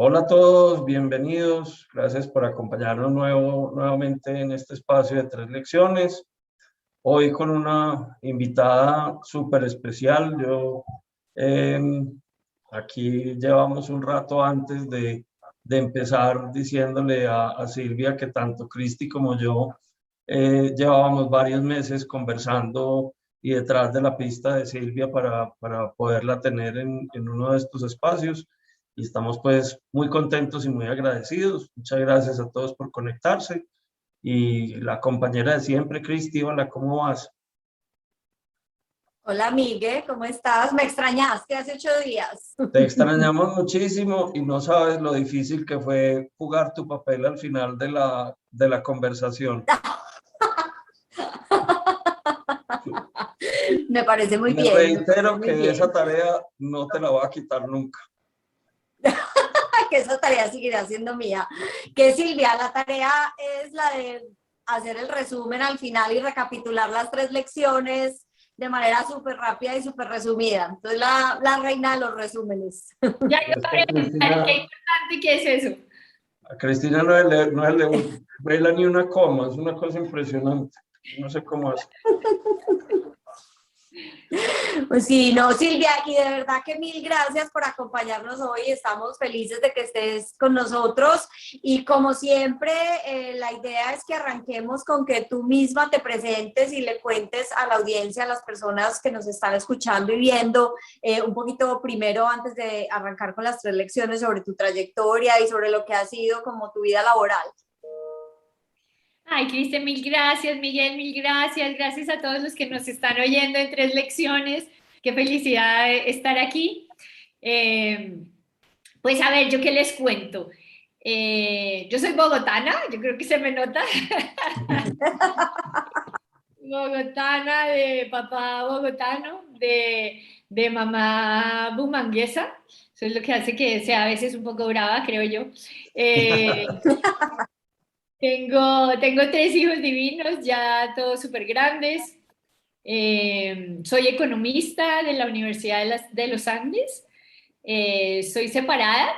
Hola a todos, bienvenidos. Gracias por acompañarnos nuevamente en este espacio de 3 lecciones. Hoy con una invitada súper especial. Aquí llevamos un rato antes de empezar diciéndole a Silvia que tanto Cristi como yo llevábamos varios meses conversando y detrás de la pista de Silvia para poderla tener en uno de estos espacios. Y estamos pues muy contentos y muy agradecidos. Muchas gracias a todos por conectarse. Y la compañera de siempre, Cristi, hola, ¿cómo vas? Hola, Miguel, ¿cómo estás? Me extrañaste hace 8 días. Te extrañamos muchísimo y no sabes lo difícil que fue jugar tu papel al final de la conversación. Me parece muy Me bien, me parece reitero muy que bien. esa tarea no te la voy a quitar nunca. Que esa tarea seguirá siendo mía. Que Silvia, la tarea es la de hacer el resumen al final y recapitular las 3 lecciones de manera súper rápida y súper resumida. Entonces, la reina de los resúmenes. Ya Es yo que preguntaré qué importante que es eso. a Cristina no le vela ni una coma, es una cosa impresionante. No sé cómo hace. Pues sí, no, Silvia, y de verdad que mil gracias por acompañarnos hoy. Estamos felices de que estés con nosotros y como siempre, la idea es que arranquemos con que tú misma te presentes y le cuentes a la audiencia, a las personas que nos están escuchando y viendo, un poquito primero antes de arrancar con las 3 lecciones sobre tu trayectoria y sobre lo que ha sido como tu vida laboral. Ay, Cristian, mil gracias, Miguel, mil gracias. Gracias a todos los que nos están oyendo en 3 lecciones. Qué felicidad estar aquí. Pues a ver, ¿yo qué les cuento? Yo soy bogotana, yo creo que se me nota. Bogotana, de papá bogotano, de mamá bumanguesa. Eso es lo que hace que sea a veces un poco brava, creo yo. Eh, tengo 3 hijos divinos, ya todos súper grandes. Soy economista de la Universidad de los Andes. Soy separada.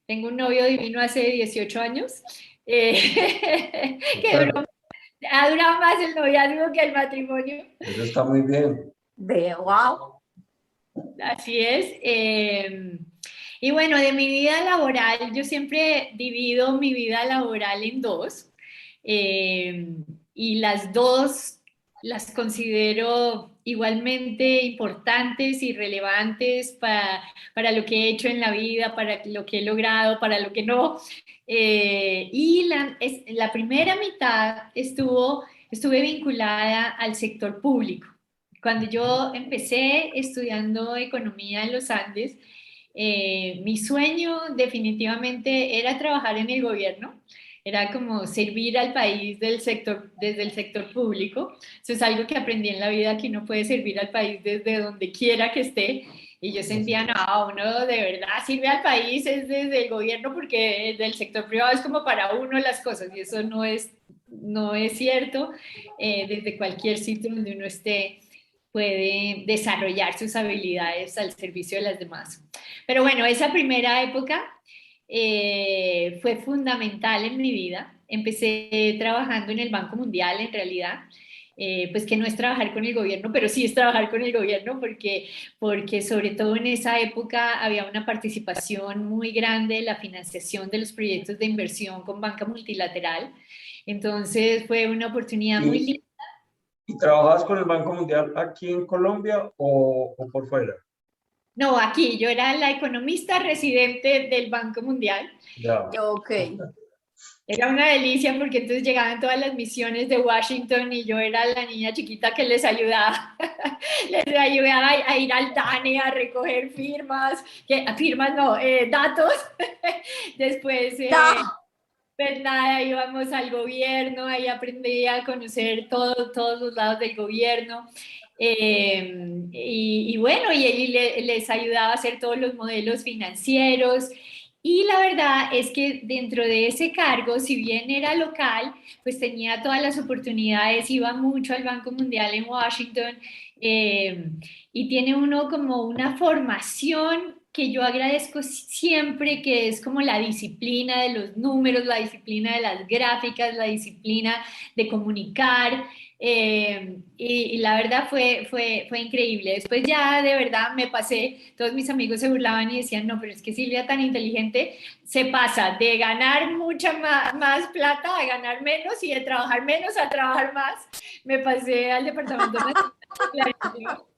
Tengo un novio divino hace 18 años. Que ha durado más el noviazgo que el matrimonio. Eso está muy bien. De wow. Así es. Y bueno, de mi vida laboral, yo siempre divido mi vida laboral en dos. eh, y las dos las considero igualmente importantes y relevantes para lo que he hecho en la vida, para lo que he logrado, para lo que no. La primera mitad estuve vinculada al sector público. Cuando yo empecé estudiando economía en los Andes, mi sueño definitivamente era trabajar en el gobierno, era como servir al país desde el sector público. Eso es algo que aprendí en la vida, que uno puede servir al país desde donde quiera que esté. Y yo sentía, no, uno de verdad sirve al país es desde el gobierno porque del sector privado es como para uno las cosas y eso no es cierto. Desde cualquier sitio donde uno esté puede desarrollar sus habilidades al servicio de las demás. Pero bueno, esa primera época fue fundamental en mi vida. Empecé trabajando en el Banco Mundial, en realidad. Pues que no es trabajar con el gobierno, pero sí es trabajar con el gobierno porque sobre todo en esa época había una participación muy grande de la financiación de los proyectos de inversión con banca multilateral. Entonces fue una oportunidad muy linda. ¿Y trabajas con el Banco Mundial aquí en Colombia o por fuera? No, aquí yo era la economista residente del Banco Mundial. Ya. Ok. Era una delicia porque entonces llegaban todas las misiones de Washington y yo era la niña chiquita que les ayudaba. Les ayudaba a ir al DANE a recoger firmas no, datos. Después, No. pues nada, íbamos al gobierno, ahí aprendí a conocer todos los lados del gobierno. Y bueno, les ayudaba a hacer todos los modelos financieros. Y la verdad es que dentro de ese cargo, si bien era local, pues tenía todas las oportunidades, iba mucho al Banco Mundial en Washington, y tiene uno como una formación que yo agradezco siempre, que es como la disciplina de los números, la disciplina de las gráficas, la disciplina de comunicar. Y la verdad fue increíble. Después ya de verdad me pasé, todos mis amigos se burlaban y decían, no, pero es que Silvia tan inteligente se pasa de ganar mucha más plata a ganar menos y de trabajar menos a trabajar más. Me pasé al Departamento Nacional de Planeación.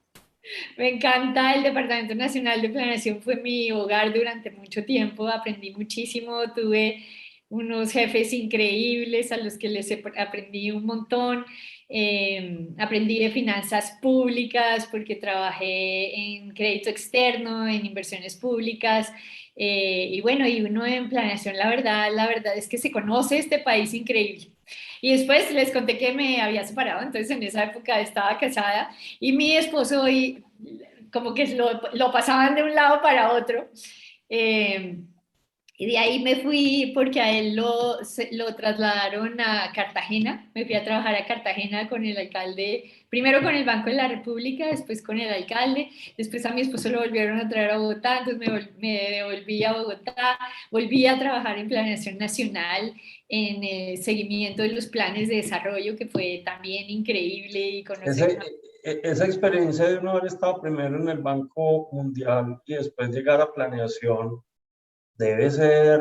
Me encanta el Departamento Nacional de Planeación, fue mi hogar durante mucho tiempo, aprendí muchísimo, tuve unos jefes increíbles a los que aprendí un montón. Aprendí de finanzas públicas porque trabajé en crédito externo, en inversiones públicas. Y bueno, y uno en planeación, la verdad es que se conoce este país increíble. Y después les conté que me había separado, entonces en esa época estaba casada y mi esposo y como que lo pasaban de un lado para otro. Eh, y de ahí me fui porque a él lo trasladaron a Cartagena. Me fui a trabajar a Cartagena con el alcalde, primero con el Banco de la República, después con el alcalde, después a mi esposo lo volvieron a traer a Bogotá, entonces me devolví a Bogotá, volví a trabajar en Planeación Nacional, en el seguimiento de los planes de desarrollo, que fue también increíble y conocer una... Esa experiencia de uno haber estado primero en el Banco Mundial y después llegar a planeación, debe ser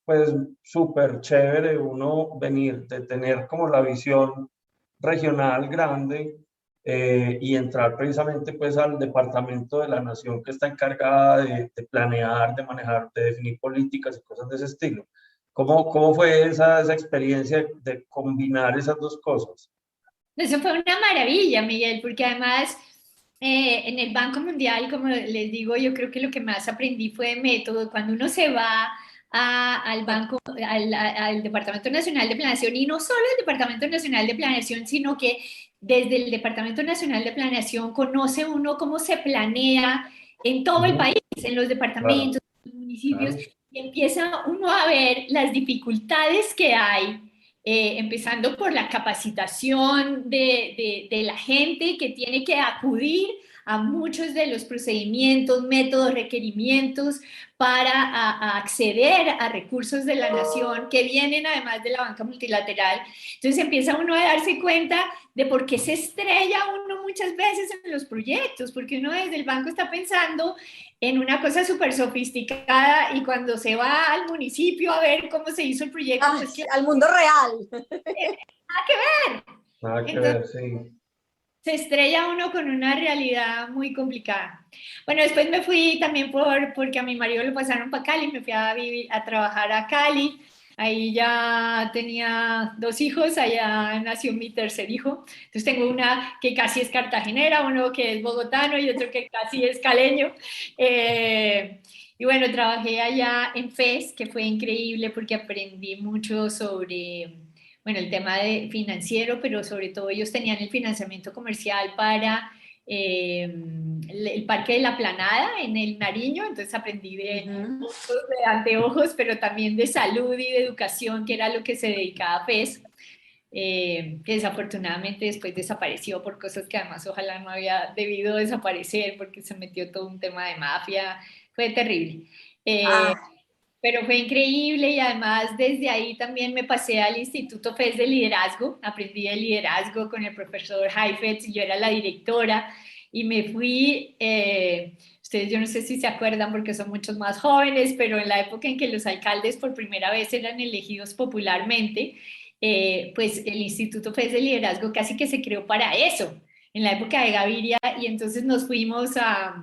pues súper chévere uno venir de tener como la visión regional grande y entrar precisamente pues al departamento de la nación que está encargada de planear, de manejar, de definir políticas y cosas de ese estilo. ¿Cómo fue esa experiencia de combinar esas dos cosas? Eso fue una maravilla, Miguel, porque además en el Banco Mundial, como les digo, yo creo que lo que más aprendí fue método. Cuando uno se va al banco, al Departamento Nacional de Planeación, y no solo el Departamento Nacional de Planeación, sino que desde el Departamento Nacional de Planeación conoce uno cómo se planea en todo el país, en los departamentos, Claro, en los municipios, claro. y empieza uno a ver las dificultades que hay, empezando por la capacitación de la gente que tiene que acudir a muchos de los procedimientos, métodos, requerimientos para acceder a recursos de la nación que vienen además de la banca multilateral. Entonces empieza uno a darse cuenta de por qué se estrella uno muchas veces en los proyectos, porque uno desde el banco está pensando en una cosa súper sofisticada y cuando se va al municipio a ver cómo se hizo el proyecto, pues Sí, al mundo real. nada que ver. Nada que Entonces ver, sí. se estrella uno con una realidad muy complicada. Bueno, después me fui también porque a mi marido lo pasaron para Cali, me fui a trabajar a Cali. Ahí ya tenía 2 hijos, allá nació mi tercer hijo. Entonces tengo una que casi es cartagenera, uno que es bogotano y otro que casi es caleño. Y bueno, trabajé allá en FES, que fue increíble porque aprendí mucho sobre, bueno, el tema financiero, pero sobre todo ellos tenían el financiamiento comercial para el Parque de la Planada en el Nariño, entonces aprendí de anteojos, pero también de salud y de educación, que era lo que se dedicaba a FES, que desafortunadamente después desapareció por cosas que además ojalá no había debido desaparecer porque se metió todo un tema de mafia, fue terrible. Eh, Ah, pero fue increíble y además desde ahí también me pasé al Instituto FES de Liderazgo, aprendí de liderazgo con el profesor Heifetz y yo era la directora y me fui, ustedes yo no sé si se acuerdan porque son muchos más jóvenes, pero en la época en que los alcaldes por primera vez eran elegidos popularmente, pues el Instituto FES de Liderazgo casi que se creó para eso, en la época de Gaviria y entonces nos fuimos a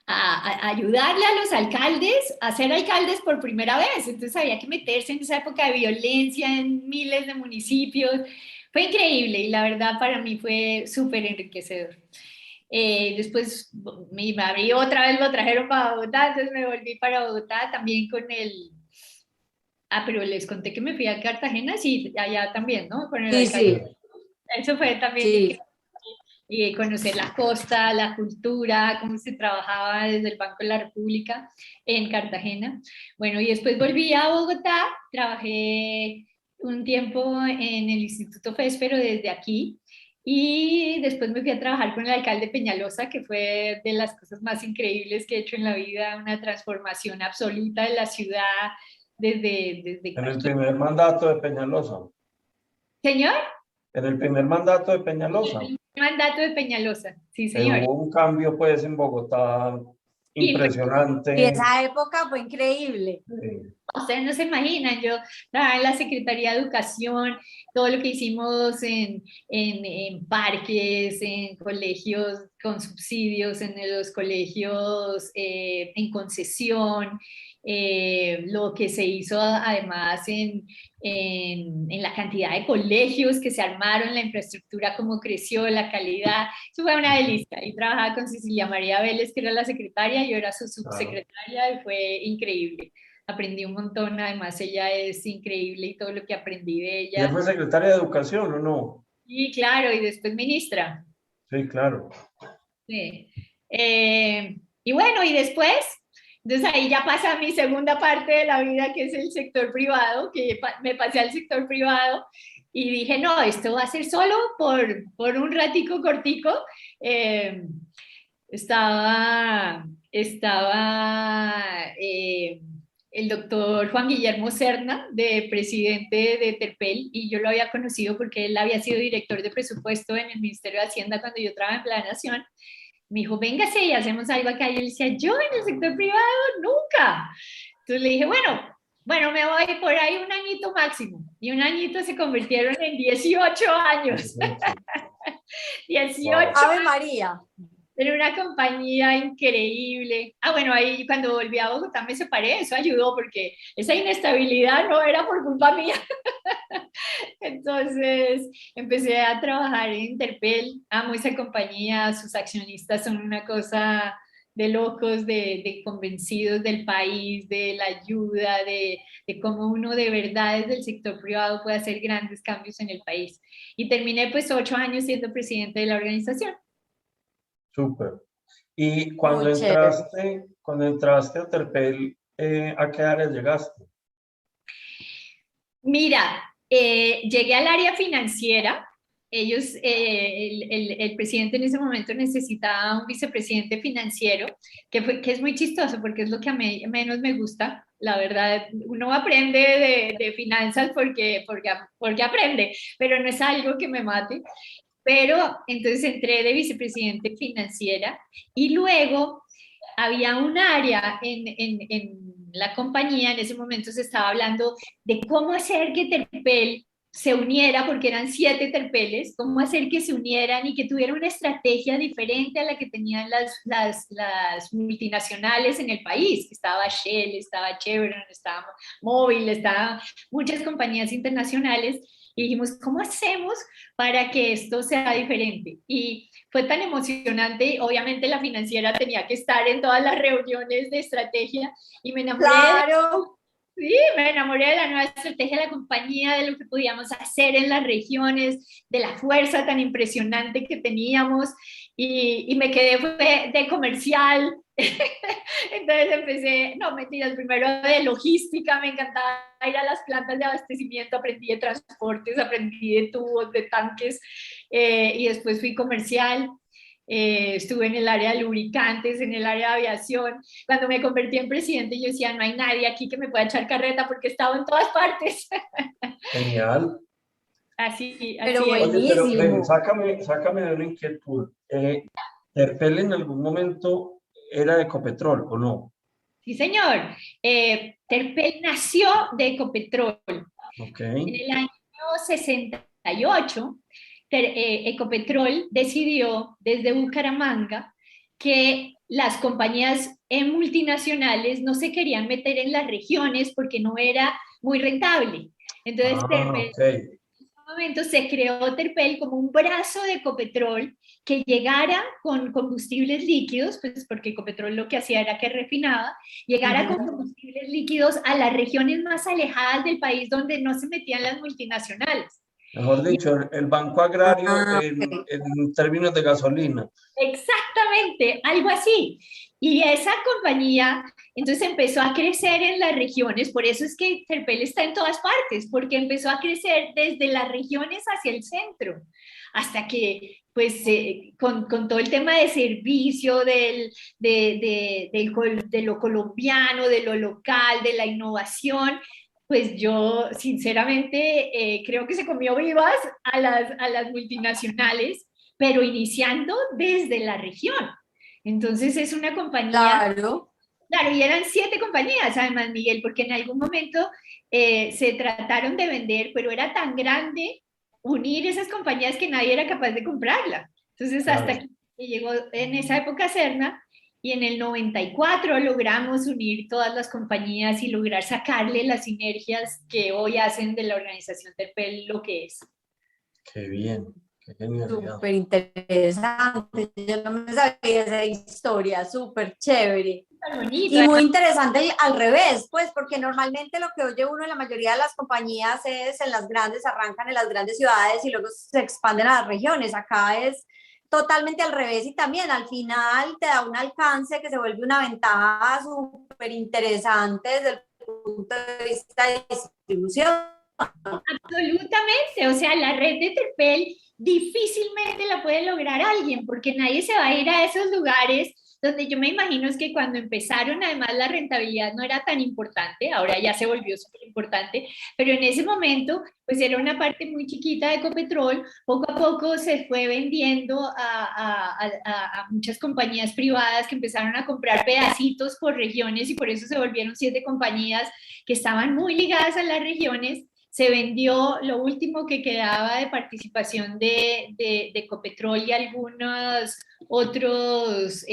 ayudarle a los alcaldes a ser alcaldes por primera vez. Entonces había que meterse en esa época de violencia en miles de municipios. Fue increíble y la verdad para mí fue súper enriquecedor. Después me abrí otra vez, lo trajeron para Bogotá, entonces me volví para Bogotá también con el... Ah, pero les conté que me fui a Cartagena, sí, allá también, ¿no? Con el sí, alcalde. sí, Eso fue también increíble. sí. Y conocer la costa, la cultura, cómo se trabajaba desde el Banco de la República en Cartagena. Bueno, y después volví a Bogotá, trabajé un tiempo en el Instituto FES, pero desde aquí. Y después me fui a trabajar con el alcalde Peñalosa, que fue de las cosas más increíbles que he hecho en la vida, una transformación absoluta de la ciudad desde En el cualquier... primer mandato de Peñalosa. Señor, En el primer mandato de el Peñalosa. primer mandato de Peñalosa, sí señor. Hubo un cambio pues en Bogotá Y impresionante. esa época fue increíble. Ustedes no se imaginan, yo trabajaba en la Secretaría de Educación, todo lo que hicimos en parques, en colegios con subsidios, en los colegios en concesión, lo que se hizo además en la cantidad de colegios que se armaron, la infraestructura, cómo creció, la calidad, eso fue una delicia. Y trabajaba con Cecilia María Vélez, que era la secretaria, yo era su Claro. subsecretaria y fue increíble. Aprendí un montón, además ella es increíble y todo lo que aprendí de ¿Y él ella. fue secretaria de Educación o no? Y claro, y después ministra. Sí, claro. Sí. Y bueno, y después, entonces ahí ya pasa mi segunda parte de la vida, que es el sector privado, que me pasé al sector privado y dije, no, esto va a ser solo por un ratico cortico. Eh, estaba el doctor Juan Guillermo Serna, de presidente de Terpel, y yo lo había conocido porque él había sido director de presupuesto en el Ministerio de Hacienda cuando yo trabajaba en Planación. Me dijo, véngase y hacemos algo acá. Y él decía, yo en el sector privado, nunca. Entonces le dije, bueno, me voy por ahí un añito máximo. Y un añito se convirtieron en 18 años. 18 Ave María. en una compañía increíble. Bueno, ahí cuando volví a Bogotá me separé, eso ayudó porque esa inestabilidad no era por culpa mía. Entonces empecé a trabajar en Interpel, amo esa compañía, sus accionistas son una cosa de locos, de convencidos del país, de la ayuda, de cómo uno de verdad desde el sector privado puede hacer grandes cambios en el país. Y terminé pues 8 años siendo presidente de la organización. Súper. Y Muy chévere. cuando entraste a Terpel, ¿a qué área llegaste? Mira, llegué al área financiera. Ellos, el presidente en ese momento necesitaba un vicepresidente financiero, que es muy chistoso porque es lo que a mí menos me gusta. La verdad, uno aprende de finanzas porque aprende, pero no es algo que me mate. Pero entonces entré de vicepresidente financiera y luego había un área en la compañía, en ese momento se estaba hablando de cómo hacer que Terpel se uniera, porque eran 7 terpeles, cómo hacer que se unieran y que tuvieran una estrategia diferente a la que tenían las multinacionales en el país. Estaba Shell, estaba Chevron, estaba Móvil, estaban muchas compañías internacionales. Y dijimos, ¿cómo hacemos para que esto sea diferente? Y fue tan emocionante, obviamente la financiera tenía que estar en todas las reuniones de estrategia y me enamoré, Claro. sí, me enamoré de la nueva estrategia de la compañía, de lo que podíamos hacer en las regiones, de la fuerza tan impresionante que teníamos y me quedé de comercial. Entonces empecé, no mentiras, primero de logística, me encantaba ir a las plantas de abastecimiento, aprendí de transportes, aprendí de tubos, de tanques, y después fui comercial. Estuve en el área de lubricantes, en el área de aviación. Cuando me convertí en presidente, yo decía, no hay nadie aquí que me pueda echar carreta porque he estado en todas partes. Genial. Pero Así es. Oye, pero ven, buenísimo. sácame de una inquietud. ¿Terpel en algún momento era de Ecopetrol o no? Sí, señor. Terpel nació de Ecopetrol. Ok. En el año 68, Ecopetrol decidió desde Bucaramanga que las compañías multinacionales no se querían meter en las regiones porque no era muy rentable. Entonces, Terpel Ok. momento se creó Terpel como un brazo de Ecopetrol que llegara con combustibles líquidos, pues porque Ecopetrol lo que hacía era que refinaba, llegara con combustibles líquidos a las regiones más alejadas del país donde no se metían las multinacionales. Mejor Y dicho, el banco agrario Ah, ok. en términos de gasolina. exactamente Exactamente, algo así. Y esa compañía entonces empezó a crecer en las regiones, por eso es que Terpel está en todas partes, porque empezó a crecer desde las regiones hacia el centro, hasta que pues con todo el tema de servicio, de lo colombiano, de lo local, de la innovación, pues yo sinceramente creo que se comió vivas a las multinacionales, pero iniciando desde la región. Entonces es una compañía, Claro. claro, y eran 7 compañías además, Miguel, porque en algún momento se trataron de vender, pero era tan grande unir esas compañías que nadie era capaz de comprarla. Entonces hasta Claro. que llegó en esa época Cerna, y en el 94 logramos unir todas las compañías y lograr sacarle las sinergias que hoy hacen de la organización Terpel lo que es. Qué bien, qué genialidad. Súper interesante. Yo no me sabía esa historia, súper chévere. Bonito, Y muy interesante al revés, pues, porque normalmente lo que oye uno en la mayoría de las compañías es en las grandes, arrancan en las grandes ciudades y luego se expanden a las regiones. Acá es totalmente al revés y también al final te da un alcance que se vuelve una ventaja súper interesante desde el punto de vista de distribución. absolutamente, o sea, la red de Terpel difícilmente la puede lograr alguien, porque nadie se va a ir a esos lugares donde yo me imagino es que cuando empezaron, además la rentabilidad no era tan importante, ahora ya se volvió súper importante, pero en ese momento, pues era una parte muy chiquita de Ecopetrol, poco a poco se fue vendiendo a muchas compañías privadas que empezaron a comprar pedacitos por regiones y por eso se volvieron 7 compañías que estaban muy ligadas a las regiones. Se vendió lo último que quedaba de participación de Ecopetrol y algunos otros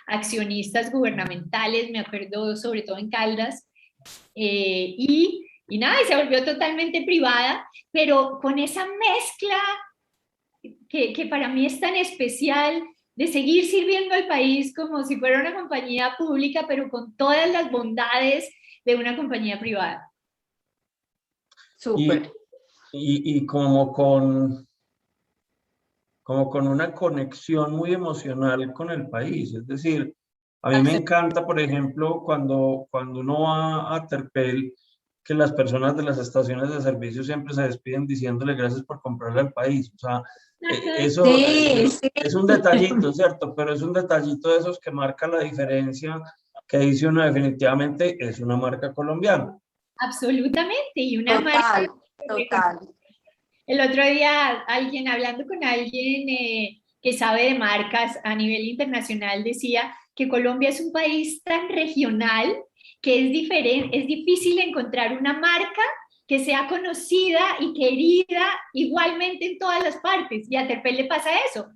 accionistas gubernamentales, me acuerdo sobre todo en Caldas, y nada, y se volvió totalmente privada, pero con esa mezcla que para mí es tan especial de seguir sirviendo al país como si fuera una compañía pública, pero con todas las bondades de una compañía privada. Y, Súper. y como con una conexión muy emocional con el país. Es decir, a mí me encanta, por ejemplo, cuando uno va a Terpel, que las personas de las estaciones de servicio siempre se despiden diciéndole gracias por comprarle al país. O sea, eso Sí, sí. es un detallito, ¿cierto? Pero es un detallito de esos que marca la diferencia, que dice uno definitivamente es una marca colombiana. Absolutamente, y una Total, marca. total. El otro día, hablando con alguien que sabe de marcas a nivel internacional, decía que Colombia es un país tan regional que es diferente, es difícil encontrar una marca que sea conocida y querida igualmente en todas las partes. Y a Terpel le pasa eso.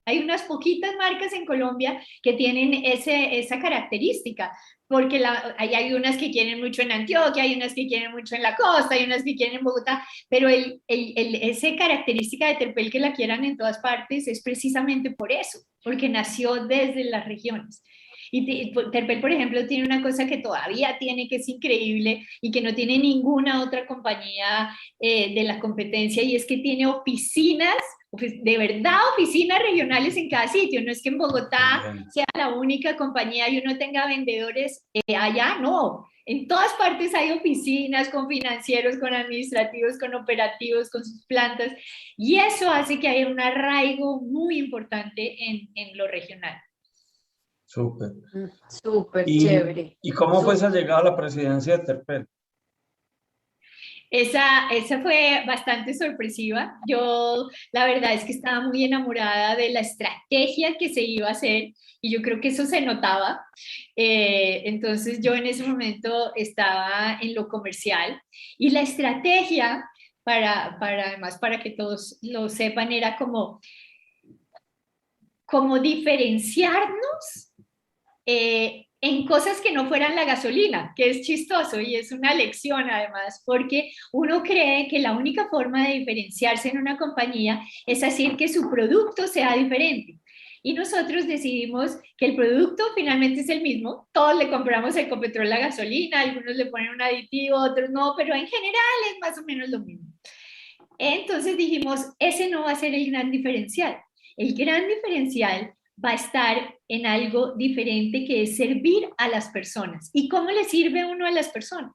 Hay unas poquitas marcas en Colombia que tienen esa característica, porque hay unas que quieren mucho en Antioquia, hay unas que quieren mucho en la costa, hay unas que quieren en Bogotá, pero esa característica de Terpel que la quieran en todas partes es precisamente por eso, porque nació desde las regiones. Y Terpel, por ejemplo, tiene una cosa que todavía tiene, que es increíble y que no tiene ninguna otra compañía de la competencia, y es que tiene oficinas, de verdad, oficinas regionales en cada sitio. No es que en Bogotá sea la única compañía y uno tenga vendedores allá, no. En todas partes hay oficinas con financieros, con administrativos, con operativos, con sus plantas, y eso hace que haya un arraigo muy importante en lo regional. Súper. Súper chévere. ¿Y cómo fue esa llegada a la presidencia de Terpel? Esa fue bastante sorpresiva. Yo la verdad es que estaba muy enamorada de la estrategia que se iba a hacer y yo creo que eso se notaba. Entonces yo en ese momento estaba en lo comercial y la estrategia, además para que todos lo sepan, era como diferenciarnos en cosas que no fueran la gasolina, que es chistoso y es una lección además, porque uno cree que la única forma de diferenciarse en una compañía es hacer que su producto sea diferente. Y nosotros decidimos que el producto finalmente es el mismo, todos le compramos a Ecopetrol la gasolina, algunos le ponen un aditivo, otros no, pero en general es más o menos lo mismo. Entonces dijimos, ese no va a ser el gran diferencial. El gran diferencial va a estar en algo diferente, que es servir a las personas. ¿Y cómo le sirve uno a las personas?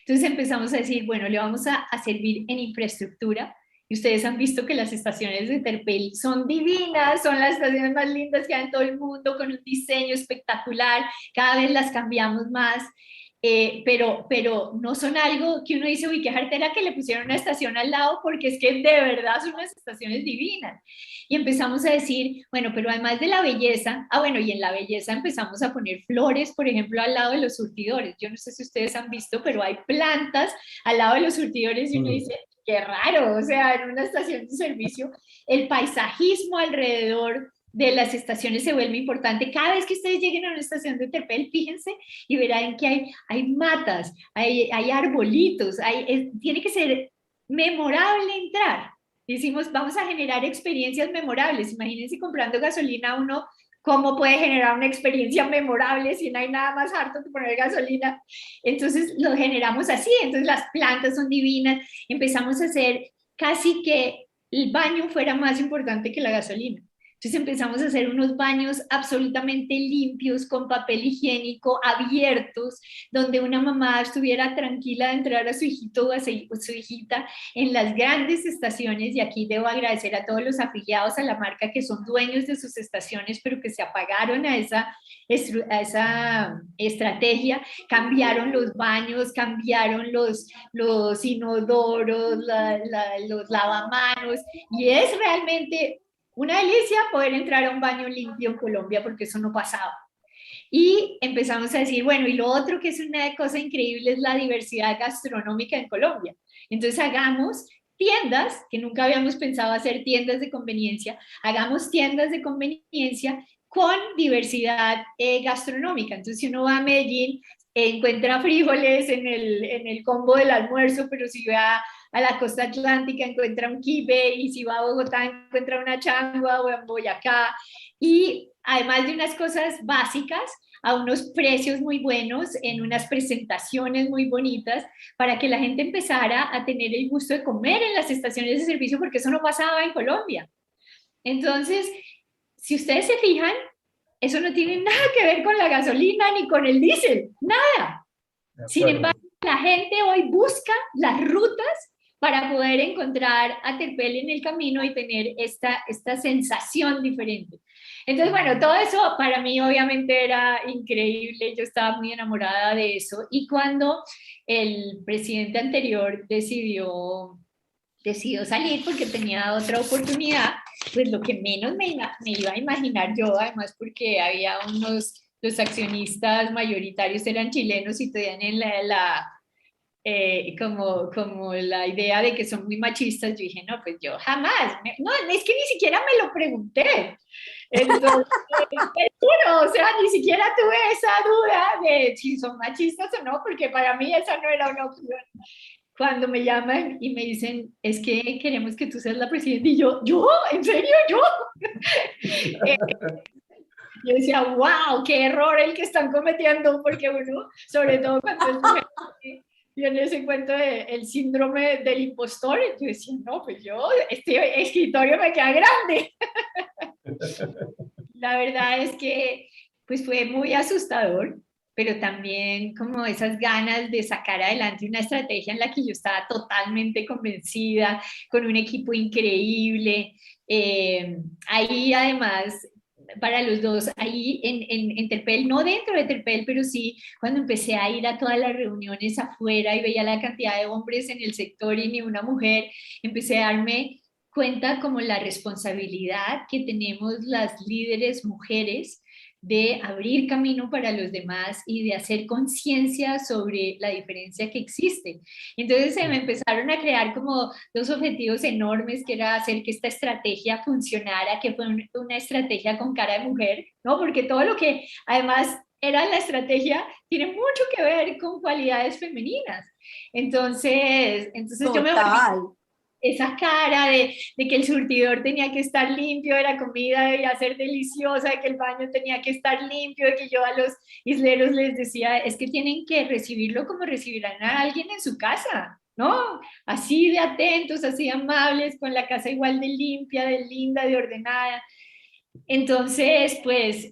Entonces empezamos a decir, bueno, le vamos a servir en infraestructura. Y ustedes han visto que las estaciones de Terpel son divinas, son las estaciones más lindas que hay en todo el mundo, con un diseño espectacular, cada vez las cambiamos más. Pero no son algo que uno dice, uy, qué jartera que le pusieron una estación al lado, porque es que de verdad son unas estaciones divinas. Y empezamos a decir, bueno, pero además de la belleza, bueno, y en la belleza empezamos a poner flores, por ejemplo, al lado de los surtidores. Yo no sé si ustedes han visto, pero hay plantas al lado de los surtidores y uno dice, qué raro, o sea, en una estación de servicio, el paisajismo alrededor de las estaciones se vuelve importante. Cada vez que ustedes lleguen a una estación de Terpel, fíjense y verán que hay matas, hay arbolitos, tiene que ser memorable entrar. Decimos, vamos a generar experiencias memorables. Imagínense comprando gasolina uno, ¿cómo puede generar una experiencia memorable si no hay nada más harto que poner gasolina? Entonces lo generamos así, entonces las plantas son divinas, empezamos a hacer casi que el baño fuera más importante que la gasolina. Entonces empezamos a hacer unos baños absolutamente limpios, con papel higiénico, abiertos, donde una mamá estuviera tranquila de entrar a su hijito o a su hijita en las grandes estaciones. Y aquí debo agradecer a todos los afiliados a la marca que son dueños de sus estaciones, pero que se apagaron a esa estrategia, cambiaron los baños, cambiaron los inodoros, los lavamanos, y es realmente una delicia poder entrar a un baño limpio en Colombia, porque eso no pasaba. Y empezamos a decir, bueno, y lo otro que es una cosa increíble es la diversidad gastronómica en Colombia. Entonces hagamos tiendas, que nunca habíamos pensado hacer tiendas de conveniencia, hagamos tiendas de conveniencia con diversidad gastronómica. Entonces si uno va a Medellín, encuentra frijoles en el combo del almuerzo, pero si va a la costa atlántica encuentra un quibe, y si va a Bogotá encuentra una changua, o en Boyacá, y además de unas cosas básicas, a unos precios muy buenos, en unas presentaciones muy bonitas, para que la gente empezara a tener el gusto de comer en las estaciones de servicio, porque eso no pasaba en Colombia. Entonces, si ustedes se fijan, eso no tiene nada que ver con la gasolina ni con el diésel, nada. Sin embargo, la gente hoy busca las rutas para poder encontrar a Terpel en el camino y tener esta sensación diferente. Entonces, bueno, todo eso para mí obviamente era increíble, yo estaba muy enamorada de eso, y cuando el presidente anterior decidió salir porque tenía otra oportunidad, pues lo que menos me iba a imaginar yo, además porque había los accionistas mayoritarios eran chilenos y tenían como la idea de que son muy machistas. Yo dije, no, pues yo jamás, no, es que ni siquiera me lo pregunté. Entonces, o sea, ni siquiera tuve esa duda de si son machistas o no, porque para mí esa no era una opción. Cuando me llaman y me dicen, es que queremos que tú seas la presidenta, y yo, ¿en serio? ¿Yo? Yo decía, wow, qué error el que están cometiendo, porque uno, sobre todo cuando es mujer, viene ese cuento del síndrome del impostor, yo decía, no, pues este escritorio me queda grande. La verdad es que pues fue muy asustador, pero también como esas ganas de sacar adelante una estrategia en la que yo estaba totalmente convencida, con un equipo increíble. Ahí además, para los dos, ahí en Terpel, no dentro de Terpel, pero sí cuando empecé a ir a todas las reuniones afuera y veía la cantidad de hombres en el sector y ni una mujer, empecé a darme cuenta como la responsabilidad que tenemos las líderes mujeres de abrir camino para los demás y de hacer conciencia sobre la diferencia que existe. Entonces se me empezaron a crear como dos objetivos enormes, que era hacer que esta estrategia funcionara, que fue una estrategia con cara de mujer, ¿no? Porque todo lo que además era la estrategia tiene mucho que ver con cualidades femeninas. Entonces yo me volví esa cara de que el surtidor tenía que estar limpio, de la comida debía ser deliciosa, de que el baño tenía que estar limpio, de que yo a los isleros les decía, es que tienen que recibirlo como recibirán a alguien en su casa, ¿no? Así de atentos, así de amables, con la casa igual de limpia, de linda, de ordenada. Entonces, pues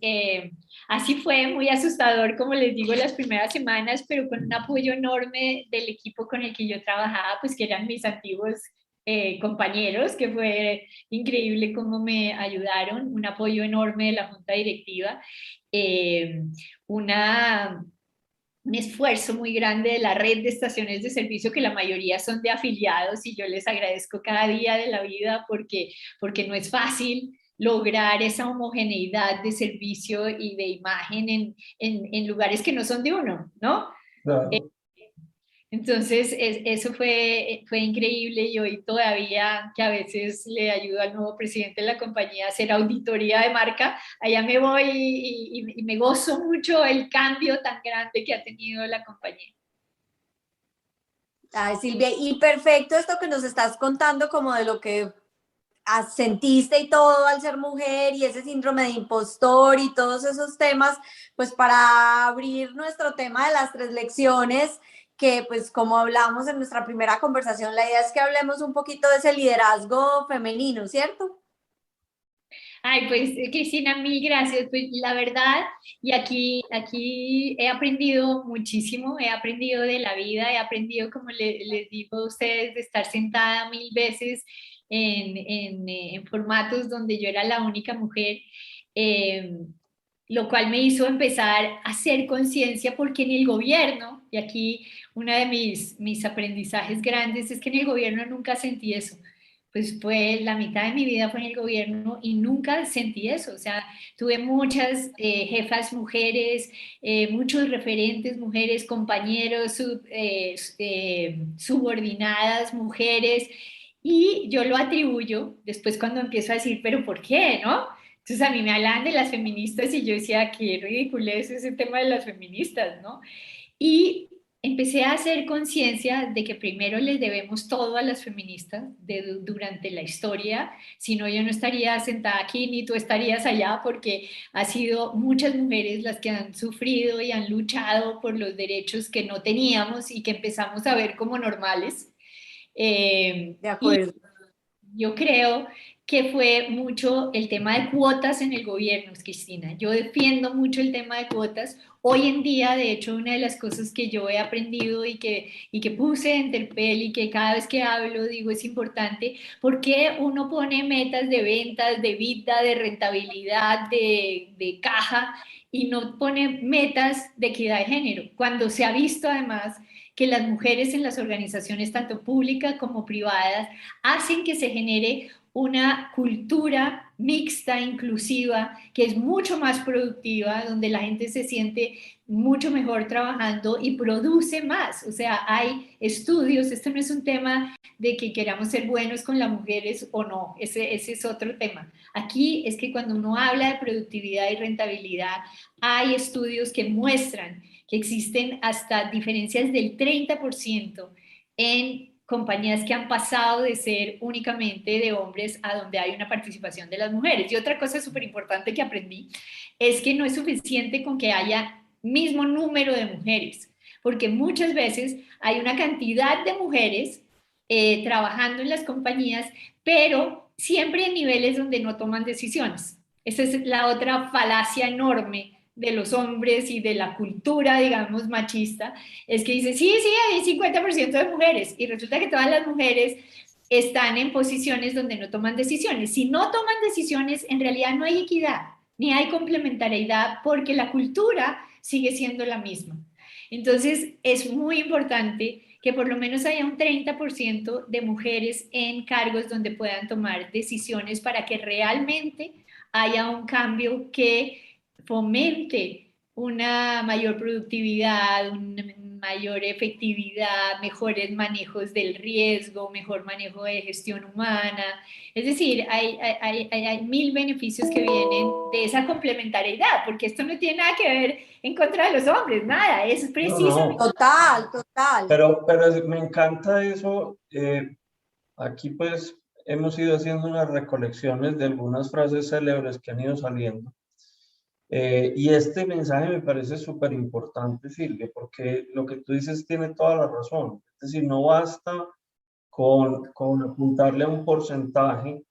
así fue muy asustador, como les digo, las primeras semanas, pero con un apoyo enorme del equipo con el que yo trabajaba, pues que eran mis antiguos compañeros, que fue increíble cómo me ayudaron, un apoyo enorme de la junta directiva, eh, una un esfuerzo muy grande de la red de estaciones de servicio, que la mayoría son de afiliados, y yo les agradezco cada día de la vida porque no es fácil lograr esa homogeneidad de servicio y de imagen en lugares que no son de uno, ¿no? Claro. Entonces, eso fue increíble, y hoy todavía que a veces le ayudo al nuevo presidente de la compañía a hacer auditoría de marca, allá me voy y me gozo mucho el cambio tan grande que ha tenido la compañía. Ay, Silvia, y perfecto esto que nos estás contando como de lo que sentiste y todo al ser mujer y ese síndrome de impostor y todos esos temas, pues para abrir nuestro tema de las 3 lecciones, que pues como hablamos en nuestra primera conversación, la idea es que hablemos un poquito de ese liderazgo femenino, ¿cierto? Ay, pues Cristina, mil gracias. Pues la verdad, y aquí he aprendido muchísimo, he aprendido de la vida, he aprendido, como les digo a ustedes, de estar sentada mil veces en formatos donde yo era la única mujer, eh, lo cual me hizo empezar a hacer conciencia, porque en el gobierno, y aquí uno de mis aprendizajes grandes es que en el gobierno nunca sentí eso. Pues fue la mitad de mi vida fue en el gobierno y nunca sentí eso. O sea, tuve muchas jefas mujeres, muchos referentes mujeres, compañeros, subordinadas mujeres, y yo lo atribuyo después cuando empiezo a decir, pero ¿por qué? ¿No? Entonces a mí me hablan de las feministas y yo decía, qué ridículo es ese tema de las feministas, ¿no? Y empecé a hacer conciencia de que primero les debemos todo a las feministas durante la historia, si no yo no estaría sentada aquí ni tú estarías allá, porque ha sido muchas mujeres las que han sufrido y han luchado por los derechos que no teníamos y que empezamos a ver como normales. De Y acuerdo. yo creo que fue mucho el tema de cuotas en el gobierno, Cristina. Yo defiendo mucho el tema de cuotas. Hoy en día, de hecho, una de las cosas que yo he aprendido y que puse en Terpel y que cada vez que hablo digo es importante, porque uno pone metas de ventas, de vida, de rentabilidad, de caja, y no pone metas de equidad de género, cuando se ha visto además que las mujeres en las organizaciones, tanto públicas como privadas, hacen que se genere una cultura mixta, inclusiva, que es mucho más productiva, donde la gente se siente mucho mejor trabajando y produce más. O sea, hay estudios, esto no es un tema de que queramos ser buenos con las mujeres o no, ese es otro tema. Aquí es que cuando uno habla de productividad y rentabilidad, hay estudios que muestran que existen hasta diferencias del 30% en compañías que han pasado de ser únicamente de hombres a donde hay una participación de las mujeres. Y otra cosa súper importante que aprendí es que no es suficiente con que haya mismo número de mujeres, porque muchas veces hay una cantidad de mujeres trabajando en las compañías, pero siempre en niveles donde no toman decisiones. Esa es la otra falacia enorme de los hombres y de la cultura, digamos, machista, es que dice, sí, sí, hay 50% de mujeres, y resulta que todas las mujeres están en posiciones donde no toman decisiones. Si no toman decisiones, en realidad no hay equidad, ni hay complementariedad, porque la cultura sigue siendo la misma. Entonces, es muy importante que por lo menos haya un 30% de mujeres en cargos donde puedan tomar decisiones, para que realmente haya un cambio que fomente una mayor productividad, una mayor efectividad, mejores manejos del riesgo, mejor manejo de gestión humana. Es decir, hay mil beneficios que vienen de esa complementariedad, porque esto no tiene nada que ver en contra de los hombres, nada, es No, precisamente. no, Total, total. pero me encanta eso. Aquí pues hemos ido haciendo unas recolecciones de algunas frases célebres que han ido saliendo. Y este mensaje me parece súper importante, Silvia, porque lo que tú dices tiene toda la razón. Es decir, no basta con apuntarle a un porcentaje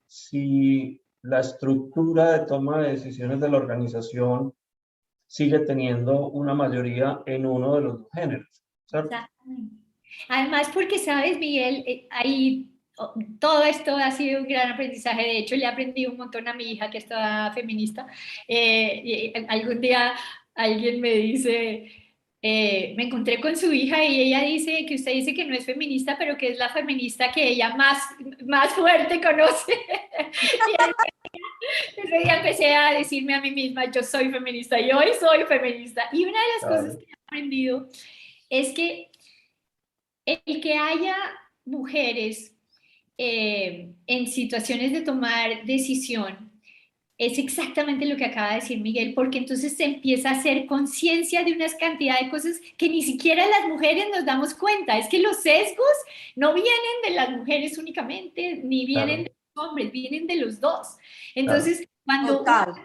si la estructura de toma de decisiones de la organización sigue teniendo una mayoría en uno de los dos géneros, ¿cierto? Exactamente. Además, porque sabes, Miguel, todo esto ha sido un gran aprendizaje. De hecho, le he aprendido un montón a mi hija que es toda feminista. Algún día alguien me dice, me encontré con su hija y ella dice que usted dice que no es feminista, pero que es la feminista que ella más fuerte conoce. Y ese día empecé a decirme a mí misma, yo soy feminista y hoy soy feminista. Y una de las cosas que he aprendido es que el que haya mujeres en situaciones de tomar decisión es exactamente lo que acaba de decir Miguel, porque entonces se empieza a hacer conciencia de una cantidad de cosas que ni siquiera las mujeres nos damos cuenta. Es que los sesgos no vienen de las mujeres únicamente, ni vienen de los hombres, vienen de los dos. Entonces, cuando uno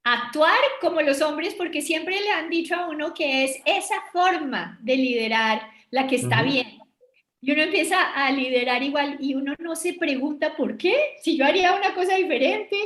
actuar como los hombres, porque siempre le han dicho a uno que es esa forma de liderar la que está bien. Y uno empieza a liderar igual y uno no se pregunta por qué, si yo haría una cosa diferente,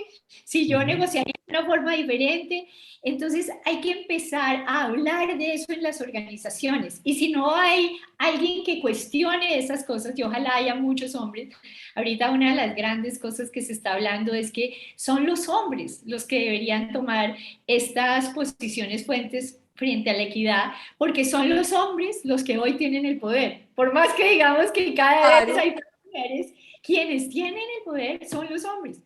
si yo negociaría de una forma diferente. Entonces hay que empezar a hablar de eso en las organizaciones. Y si no hay alguien que cuestione esas cosas, y ojalá haya muchos hombres, ahorita una de las grandes cosas que se está hablando es que son los hombres los que deberían tomar estas posiciones fuentes frente a la equidad, porque son los hombres los que hoy tienen el poder. Por más que digamos que cada vez hay mujeres, quienes tienen el poder son los hombres.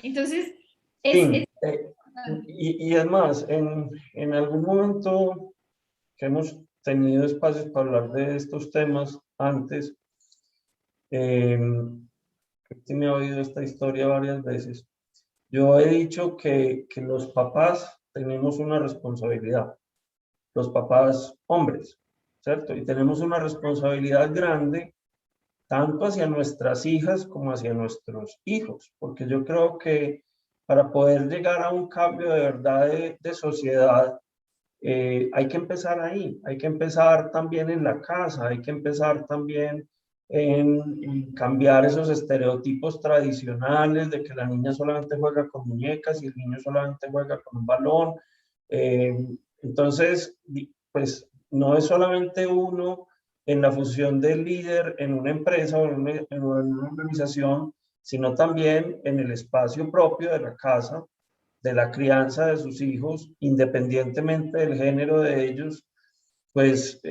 Entonces, y es más, en algún momento que hemos tenido espacios para hablar de estos temas antes, me he oído esta historia varias veces. Yo he dicho que los papás tenemos una responsabilidad, los papás hombres, ¿cierto? Y tenemos una responsabilidad grande tanto hacia nuestras hijas como hacia nuestros hijos, porque yo creo que para poder llegar a un cambio de verdad de sociedad, hay que empezar ahí, hay que empezar también en la casa, hay que empezar también en cambiar esos estereotipos tradicionales de que la niña solamente juega con muñecas y el niño solamente juega con un balón. Entonces, pues no es solamente uno en la función de líder en una empresa o en una organización, sino también en el espacio propio de la casa, de la crianza de sus hijos, independientemente del género de ellos, pues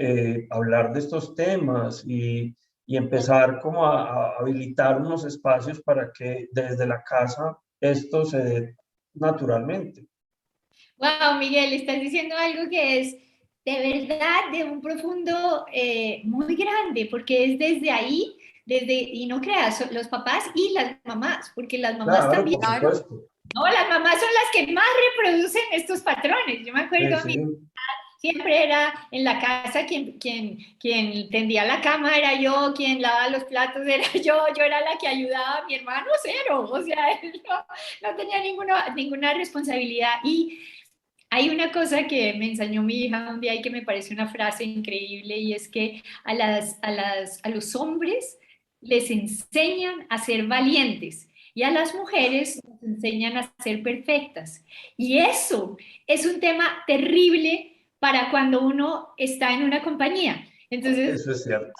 hablar de estos temas y empezar como a habilitar unos espacios para que desde la casa esto se dé naturalmente. Wow, Miguel, estás diciendo algo que es de verdad de un profundo muy grande, porque es desde ahí, y no creas, los papás y las mamás, porque las mamás Claro, también. por supuesto. No, las mamás son las que más reproducen estos patrones. Yo me acuerdo a mí, siempre era en la casa quien tendía la cama era yo, quien lavaba los platos era yo era la que ayudaba a mi hermano cero, o sea, él no tenía ninguna responsabilidad. Y hay una cosa que me enseñó mi hija un día y que me parece una frase increíble, y es que a los hombres les enseñan a ser valientes y a las mujeres les enseñan a ser perfectas. Y eso es un tema terrible para cuando uno está en una compañía. Entonces, eso es cierto.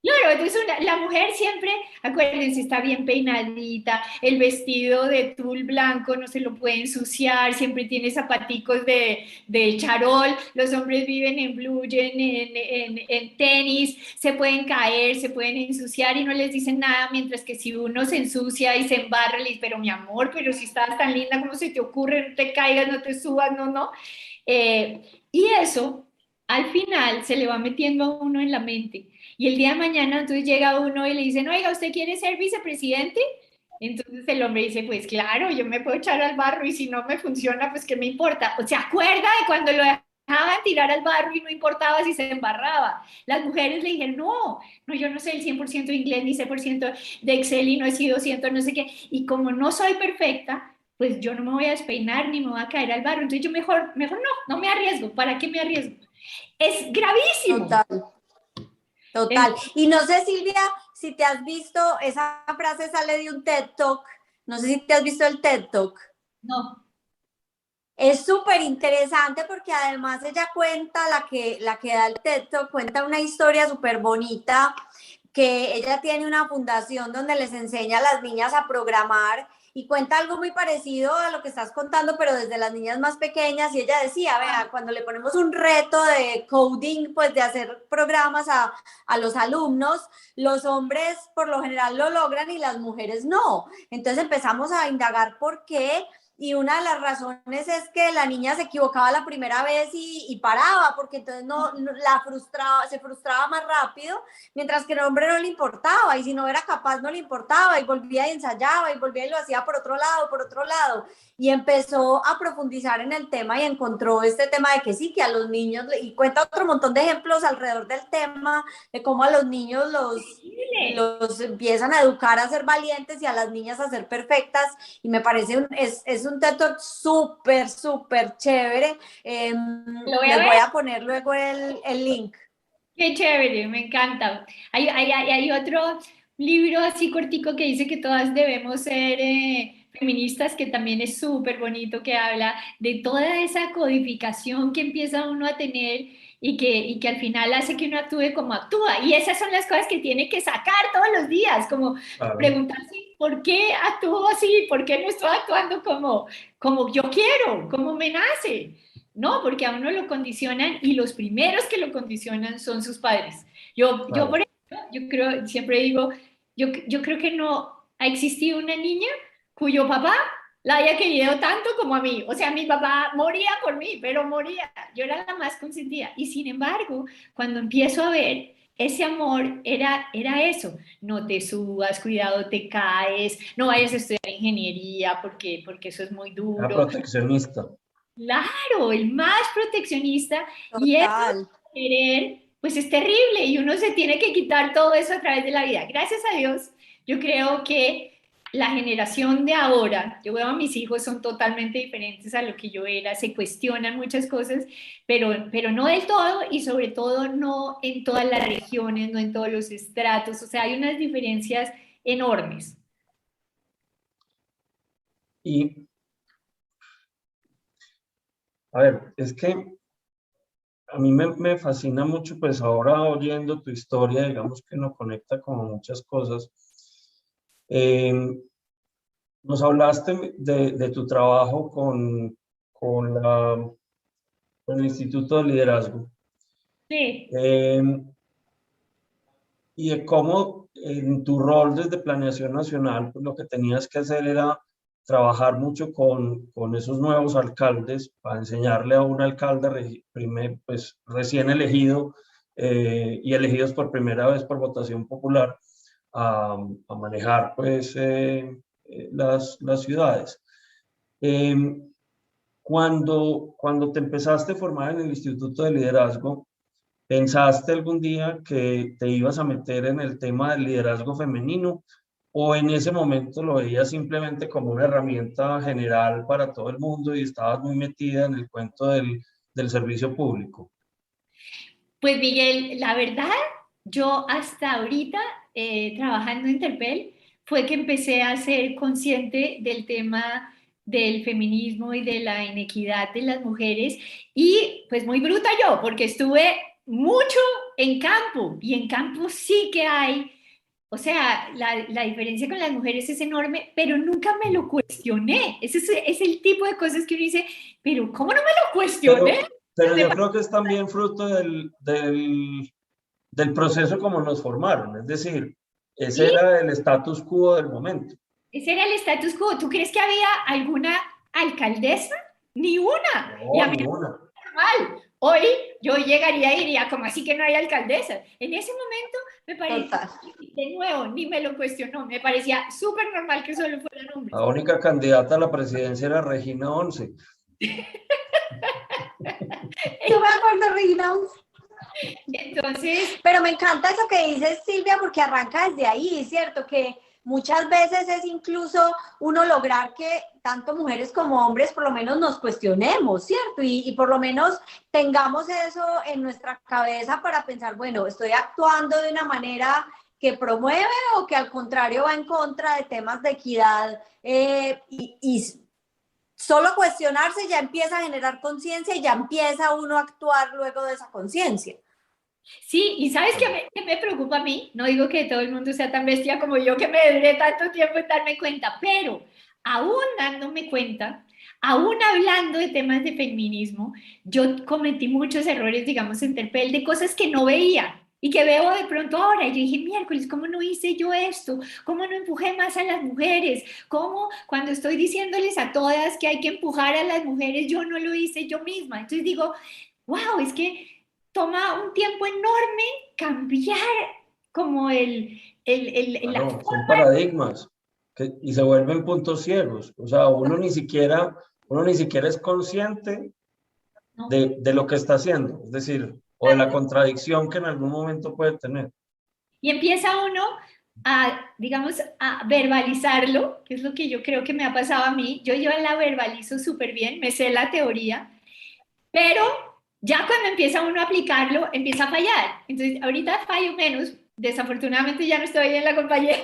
Claro, entonces la mujer siempre, acuérdense, está bien peinadita, el vestido de tul blanco no se lo puede ensuciar, siempre tiene zapaticos de charol, los hombres viven en blue jean, en tenis, se pueden caer, se pueden ensuciar y no les dicen nada, mientras que si uno se ensucia y se embarra, le dicen, pero mi amor, pero si estás tan linda, ¿cómo se te ocurre? No te caigas, no te subas, no. Y eso, al final, se le va metiendo a uno en la mente. Y el día de mañana entonces llega uno y le dicen, oiga, ¿usted quiere ser vicepresidente? Entonces el hombre dice, pues claro, yo me puedo echar al barro y si no me funciona, pues ¿qué me importa? ¿Se acuerda de cuando lo dejaban tirar al barro y no importaba si se embarraba? Las mujeres le dijeron, no, yo no sé el 100% de inglés ni 100% de Excel y no he sido 100, no sé qué. Y como no soy perfecta, pues yo no me voy a despeinar ni me voy a caer al barro. Entonces yo mejor no me arriesgo. ¿Para qué me arriesgo? Es gravísimo. Total. Y no sé, Silvia, si te has visto, esa frase sale de un TED Talk No sé si te has visto el TED Talk. No. Es súper interesante porque además ella cuenta, la que da el TED Talk, cuenta una historia súper bonita, que ella tiene una fundación donde les enseña a las niñas a programar y cuenta algo muy parecido a lo que estás contando, pero desde las niñas más pequeñas. Y ella decía, vea, cuando le ponemos un reto de coding, pues de hacer programas a los alumnos, los hombres por lo general lo logran y las mujeres no. Entonces empezamos a indagar por qué. Y una de las razones es que la niña se equivocaba la primera vez y paraba, porque entonces se frustraba más rápido, mientras que el hombre no le importaba, y si no era capaz no le importaba, y volvía y ensayaba, y volvía y lo hacía por otro lado, y empezó a profundizar en el tema y encontró este tema de que sí, que a los niños, y cuenta otro montón de ejemplos alrededor del tema, de cómo a los niños los empiezan a educar a ser valientes y a las niñas a ser perfectas, y me parece es un TED Talk súper, súper chévere. Les voy a poner luego el link. Qué chévere, me encanta. Hay otro libro así cortico que dice que todas debemos ser feministas, que también es súper bonito, que habla de toda esa codificación que empieza uno a tener y que al final hace que uno actúe como actúa. Y esas son las cosas que tiene que sacar todos los días, como preguntarse por qué actúo así, por qué no estoy actuando como yo quiero, como me nace. No, porque a uno lo condicionan y los primeros que lo condicionan son sus padres. Yo por ejemplo, siempre digo, yo creo que no ha existido una niña cuyo papá la haya querido tanto como a mí. O sea, mi papá moría por mí, pero moría. Yo era la más consentida. Y sin embargo, cuando empiezo a ver, ese amor era eso. No te subas, cuidado, te caes, no vayas a estudiar ingeniería porque eso es muy duro. Era proteccionista. Claro, el más proteccionista. Total. Y eso querer, pues es terrible y uno se tiene que quitar todo eso a través de la vida. Gracias a Dios, yo creo que la generación de ahora, yo veo a mis hijos, son totalmente diferentes a lo que yo era, se cuestionan muchas cosas, pero no del todo y sobre todo no en todas las regiones, no en todos los estratos, o sea, hay unas diferencias enormes. Y, a ver, es que a mí me fascina mucho, pues ahora oyendo tu historia, digamos que nos conecta con muchas cosas. Nos hablaste de tu trabajo con el Instituto de Liderazgo. Sí. Y de cómo en tu rol desde Planeación Nacional, pues lo que tenías que hacer era trabajar mucho con esos nuevos alcaldes para enseñarle a un alcalde pues, recién elegido y elegidos por primera vez por votación popular a manejar pues, las ciudades. Cuando te empezaste a formar en el Instituto de Liderazgo, ¿pensaste algún día que te ibas a meter en el tema del liderazgo femenino o en ese momento lo veías simplemente como una herramienta general para todo el mundo y estabas muy metida en el cuento del servicio público? Pues Miguel, la verdad, yo hasta ahorita trabajando en Interpel fue que empecé a ser consciente del tema del feminismo y de la inequidad de las mujeres y pues muy bruta yo, porque estuve mucho en campo y en campo sí que hay, o sea, la diferencia con las mujeres es enorme, pero nunca me lo cuestioné. Ese es el tipo de cosas que uno dice, pero ¿cómo no me lo cuestioné? Pero yo creo que es también fruto del proceso como nos formaron, es decir, ese era el status quo del momento. Ese era el status quo. ¿Tú crees que había alguna alcaldesa? Ni una. No, y a mí ni una. normal. Hoy yo llegaría y diría, ¿cómo así que no hay alcaldesa? En ese momento me parecía, de nuevo, ni me lo cuestionó, me parecía súper normal que solo fueran hombres. La única candidata a la presidencia era Regina Once. Yo me acuerdo, Regina. Entonces, pero me encanta eso que dices, Silvia, porque arranca desde ahí, ¿cierto? Que muchas veces es incluso uno lograr que tanto mujeres como hombres por lo menos nos cuestionemos, ¿cierto? Y por lo menos tengamos eso en nuestra cabeza para pensar, bueno, estoy actuando de una manera que promueve o que al contrario va en contra de temas de equidad y solo cuestionarse ya empieza a generar conciencia y ya empieza uno a actuar luego de esa conciencia? Sí, y ¿sabes qué me preocupa a mí? No digo que todo el mundo sea tan bestia como yo, que me duré tanto tiempo en darme cuenta, pero aún dándome cuenta, aún hablando de temas de feminismo, yo cometí muchos errores, digamos, en Terpel, de cosas que no veía y que veo de pronto ahora. Y yo dije, miércoles, ¿cómo no hice yo esto? ¿Cómo no empujé más a las mujeres? ¿Cómo cuando estoy diciéndoles a todas que hay que empujar a las mujeres, yo no lo hice yo misma? Entonces digo, wow, es que toma un tiempo enorme cambiar como la Claro, forma. son paradigmas y se vuelven puntos ciegos. O sea, uno ni siquiera es consciente ¿No? de lo que está haciendo, es decir, o de la contradicción que en algún momento puede tener. Y empieza uno a, digamos, a verbalizarlo, que es lo que yo creo que me ha pasado a mí. Yo la verbalizo súper bien, me sé la teoría, pero ya cuando empieza uno a aplicarlo, empieza a fallar. Entonces, ahorita fallo menos. Desafortunadamente ya no estoy en la compañía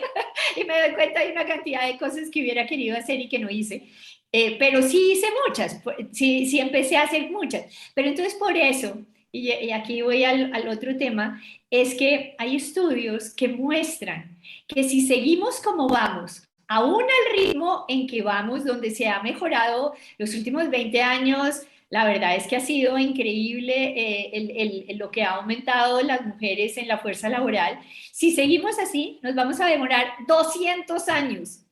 y me doy cuenta de una cantidad de cosas que hubiera querido hacer y que no hice. Pero sí hice muchas, sí empecé a hacer muchas. Pero entonces por eso, y aquí voy al otro tema, es que hay estudios que muestran que si seguimos como vamos, aún al ritmo en que vamos, donde se ha mejorado los últimos 20 años, la verdad es que ha sido increíble lo que ha aumentado las mujeres en la fuerza laboral. Si seguimos así, nos vamos a demorar 200 años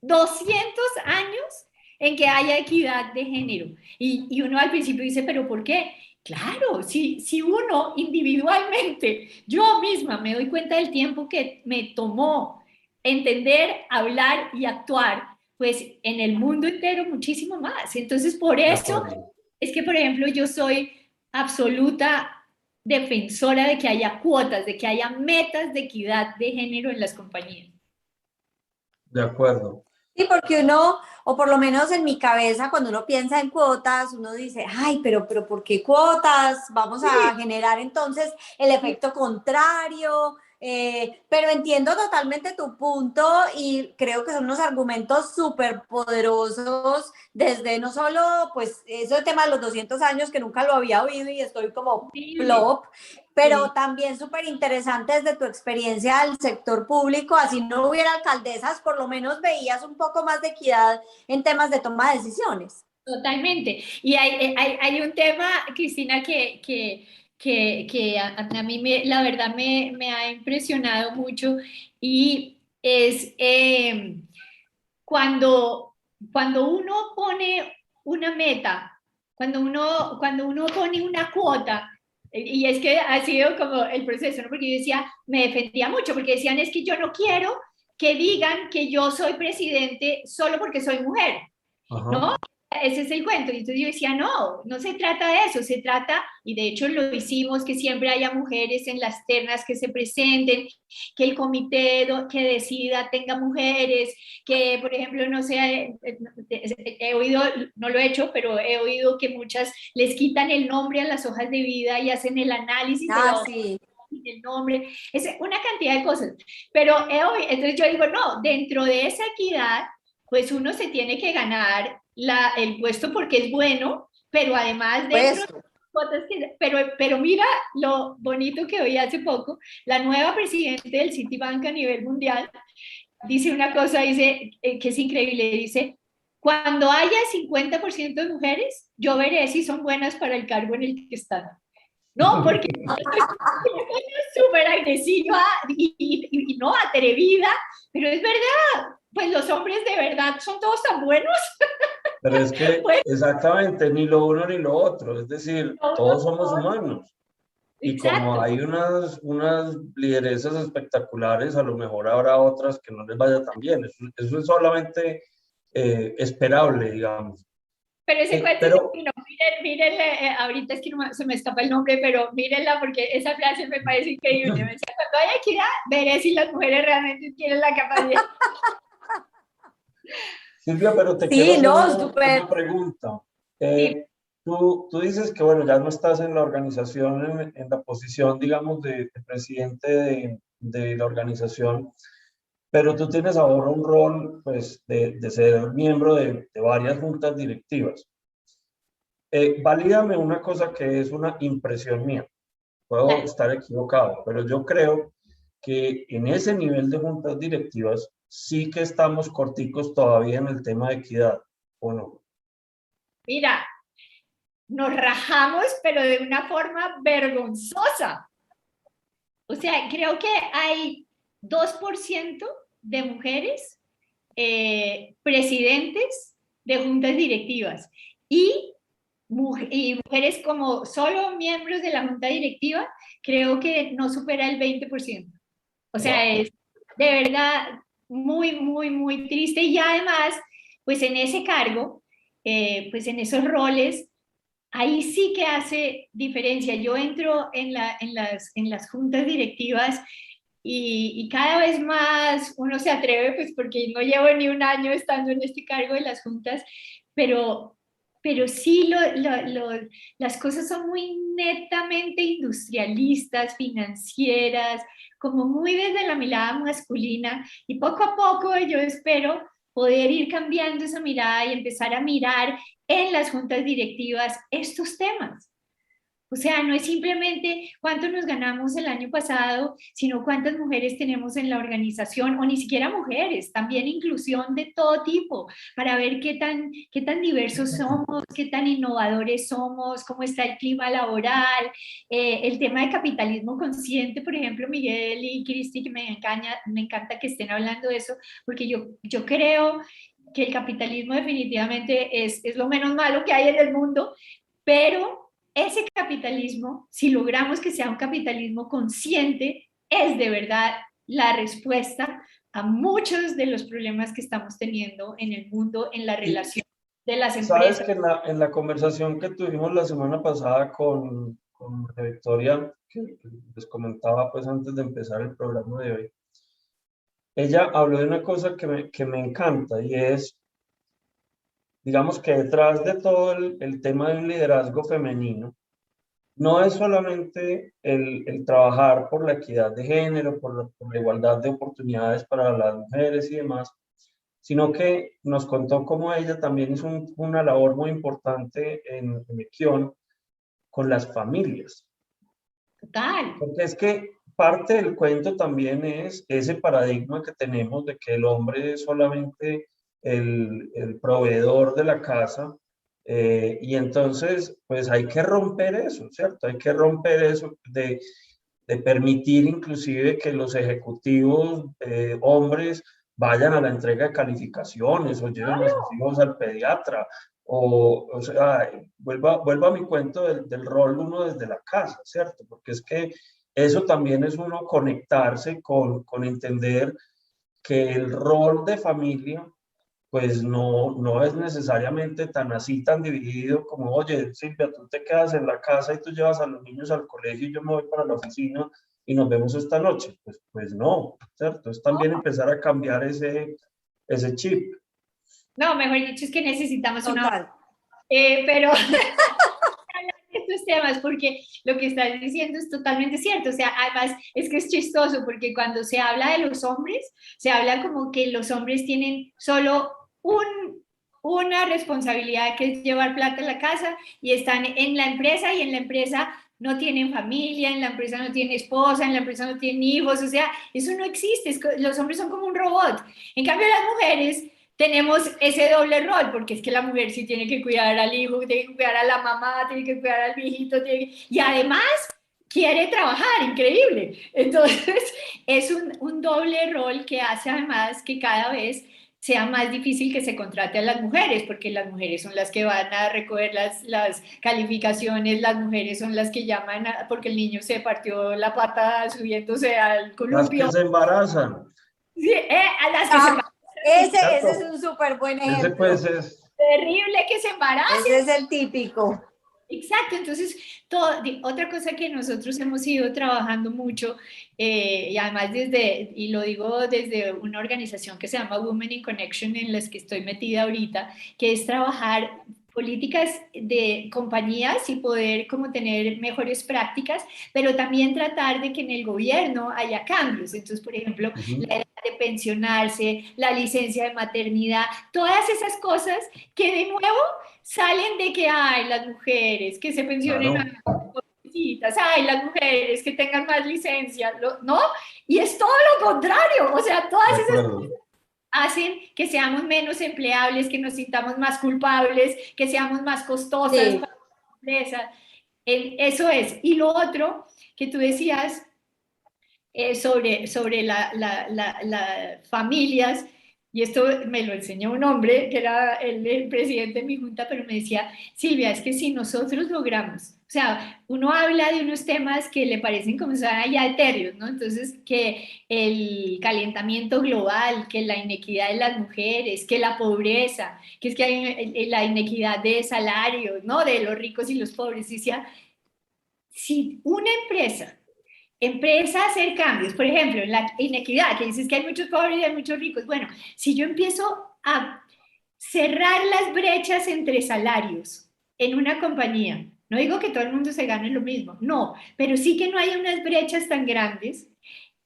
en que haya equidad de género. Y uno al principio dice, ¿pero por qué? Claro, si uno individualmente, yo misma me doy cuenta del tiempo que me tomó entender, hablar y actuar, pues en el mundo entero muchísimo más. Entonces, por De eso acuerdo. es que, por ejemplo, yo soy absoluta defensora de que haya cuotas, de que haya metas de equidad de género en las compañías. De acuerdo. Sí, porque uno, o por lo menos en mi cabeza, cuando uno piensa en cuotas, uno dice, ay, pero ¿por qué cuotas? Vamos a generar entonces el efecto contrario. Pero entiendo totalmente tu punto y creo que son unos argumentos súper poderosos desde no solo, pues, ese tema de los 200 años que nunca lo había oído y estoy como Increíble. plop, pero Sí. también súper interesante desde tu experiencia del sector público, así no hubiera alcaldesas, por lo menos veías un poco más de equidad en temas de toma de decisiones. Totalmente. Y hay un tema, Cristina, que a mí la verdad me ha impresionado mucho y es cuando, cuando uno pone una meta, cuando uno pone una cuota, y es que ha sido como el proceso, ¿no? Porque yo decía, me defendía mucho, porque decían, es que yo no quiero que digan que yo soy presidente solo porque soy mujer, Ajá. ¿no? Ese es el cuento. Y entonces yo decía, no, no se trata de eso, se trata, y de hecho lo hicimos, que siempre haya mujeres en las ternas que se presenten, que el comité que decida tenga mujeres, que por ejemplo, no sé, he oído, no lo he hecho, pero he oído que muchas les quitan el nombre a las hojas de vida y hacen el análisis de la Ah, hoja sí. el nombre, es una cantidad de cosas. Pero entonces yo digo, no, dentro de esa equidad, pues uno se tiene que ganar el puesto porque es bueno, pero además dentro Pues, de cosas pero mira lo bonito que oí hace poco, la nueva presidenta del Citibank a nivel mundial dice una cosa, dice que es increíble, dice, cuando haya 50% de mujeres, yo veré si son buenas para el cargo en el que están. No, porque es súper agresiva y no atrevida, pero es verdad, pues los hombres de verdad son todos tan buenos. Pero es que Pues, exactamente ni lo uno ni lo otro, es decir, no, todos somos no, humanos. Y como exacto, hay unas lideresas espectaculares, a lo mejor habrá otras que no les vaya tan bien. Eso es solamente esperable, digamos. pero ese cuento es Pero divino. Mírenle, ahorita es que se me escapa el nombre, pero mírenla porque esa frase me parece increíble. Me decía, cuando haya equidad, veré si las mujeres realmente tienen la capacidad. Silvia, pero te quiero sí, hacer no, súper. una pregunta. Sí, Tú dices que, bueno, ya no estás en la organización, en la posición, digamos, de presidente de la organización, pero tú tienes ahora un rol, pues, de ser miembro de varias juntas directivas. Valídame una cosa que es una impresión mía. Puedo estar equivocado, pero yo creo que en ese nivel de juntas directivas sí que estamos corticos todavía en el tema de equidad, ¿o no? Mira, nos rajamos, pero de una forma vergonzosa. O sea, creo que hay 2% de mujeres presidentes de juntas directivas y mujeres como solo miembros de la junta directiva, creo que no supera el 20%. O sea, Wow. es de verdad muy, muy, muy triste. Y además, pues en ese cargo, pues en esos roles, ahí sí que hace diferencia. Yo entro en las juntas directivas y cada vez más uno se atreve, pues porque no llevo ni un año estando en este cargo de las juntas, pero, pero sí las cosas son muy netamente industrialistas, financieras, como muy desde la mirada masculina, y poco a poco yo espero poder ir cambiando esa mirada y empezar a mirar en las juntas directivas estos temas. O sea, no es simplemente cuánto nos ganamos el año pasado, sino cuántas mujeres tenemos en la organización, o ni siquiera mujeres, también inclusión de todo tipo, para ver qué tan diversos somos, qué tan innovadores somos, cómo está el clima laboral, el tema de capitalismo consciente, por ejemplo, Miguel y Cristi, que me encanta que estén hablando de eso, porque yo creo que el capitalismo definitivamente es lo menos malo que hay en el mundo, pero ese capitalismo, si logramos que sea un capitalismo consciente, es de verdad la respuesta a muchos de los problemas que estamos teniendo en el mundo, en la relación de las Sabes empresas. que en la conversación que tuvimos la semana pasada con María Victoria, que les comentaba pues antes de empezar el programa de hoy, ella habló de una cosa que me encanta y es, digamos que detrás de todo el tema del liderazgo femenino, no es solamente el trabajar por la equidad de género, por la igualdad de oportunidades para las mujeres y demás, sino que nos contó cómo ella también hizo una labor muy importante en Equión con las familias. Total. Porque es que parte del cuento también es ese paradigma que tenemos de que el hombre es solamente el proveedor de la casa. Y entonces, pues hay que romper eso, ¿cierto? Hay que romper eso de permitir inclusive que los ejecutivos hombres vayan a la entrega de calificaciones o lleven a sus hijos al pediatra. O sea, vuelva a mi cuento del rol uno desde la casa, ¿cierto? Porque es que eso también es uno conectarse con entender que el rol de familia pues no es necesariamente tan así, tan dividido como, oye, Silvia, tú te quedas en la casa y tú llevas a los niños al colegio y yo me voy para la oficina y nos vemos esta noche. Pues no, ¿cierto? Es también empezar a cambiar ese chip. No, mejor dicho, es que necesitamos una... Total. Pero estos temas, porque lo que estás diciendo es totalmente cierto. O sea, además es que es chistoso, porque cuando se habla de los hombres, se habla como que los hombres tienen solo una responsabilidad, que es llevar plata a la casa, y están en la empresa, y en la empresa no tienen familia, en la empresa no tienen esposa, en la empresa no tienen hijos. O sea, eso no existe. Los hombres son como un robot. En cambio, las mujeres tenemos ese doble rol, porque es que la mujer sí tiene que cuidar al hijo, tiene que cuidar a la mamá, tiene que cuidar al viejito, y además quiere trabajar, increíble. Entonces, es un doble rol que hace además que cada vez sea más difícil que se contrate a las mujeres, porque las mujeres son las que van a recoger las calificaciones, las mujeres son las que llaman porque el niño se partió la pata subiéndose al Las columpio. que se embarazan. Sí, a las que se Ah, ese ¿Cierto? es un súper buen Ese ejemplo. pues es... terrible que se embaracen. Ese es el típico. Exacto, entonces otra cosa que nosotros hemos ido trabajando mucho, y además y lo digo desde una organización que se llama Women in Connection, en las que estoy metida ahorita, que es trabajar políticas de compañías y poder como tener mejores prácticas, pero también tratar de que en el gobierno haya cambios. Entonces, por ejemplo, la edad de pensionarse, la licencia de maternidad, todas esas cosas que de nuevo salen de que hay las mujeres que se pensionen Claro, antes, ay, las mujeres que tengan más licencia, ¿no? Y es todo lo contrario, o sea, todas de esas acuerdo. hacen que seamos menos empleables, que nos sintamos más culpables, que seamos más costosas Sí. para la empresa. Eso es. Y lo otro que tú decías sobre las familias, y esto me lo enseñó un hombre que era el presidente de mi junta, pero me decía, Silvia, es que si nosotros logramos, o sea, uno habla de unos temas que le parecen como ya etéreos, ¿no? Entonces, que el calentamiento global, que la inequidad de las mujeres, que la pobreza, que es que hay la inequidad de salarios, ¿no? De los ricos y los pobres. Y decía, si una empresa a hacer cambios, por ejemplo, en la inequidad, que dices que hay muchos pobres y hay muchos ricos. Bueno, si yo empiezo a cerrar las brechas entre salarios en una compañía, no digo que todo el mundo se gane lo mismo, no, pero sí que no haya unas brechas tan grandes,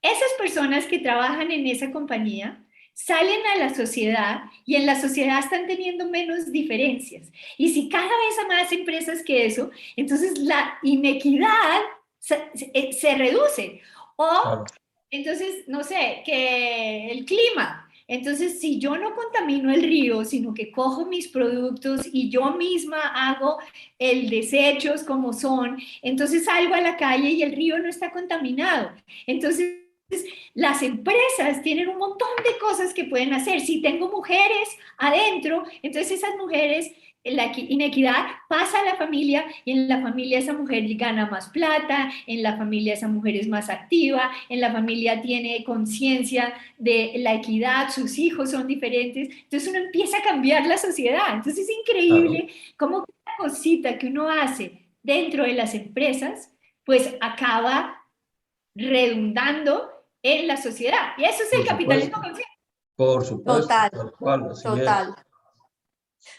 esas personas que trabajan en esa compañía salen a la sociedad y en la sociedad están teniendo menos diferencias. Y si cada vez hay más empresas que eso, entonces la inequidad se reduce. O Claro. entonces, no sé, que el clima. Entonces, si yo no contamino el río, sino que cojo mis productos y yo misma hago el desechos como son, entonces salgo a la calle y el río no está contaminado. Entonces, las empresas tienen un montón de cosas que pueden hacer. Si tengo mujeres adentro, entonces esas mujeres, la inequidad pasa a la familia y en la familia esa mujer gana más plata, en la familia esa mujer es más activa, en la familia tiene conciencia de la equidad, sus hijos son diferentes, entonces uno empieza a cambiar la sociedad. Entonces es Claro. increíble cómo cada cosita que uno hace dentro de las empresas, pues acaba redundando en la sociedad. Y eso es el Por capitalismo supuesto, consciente. por supuesto, Total, tal cual, así es. total.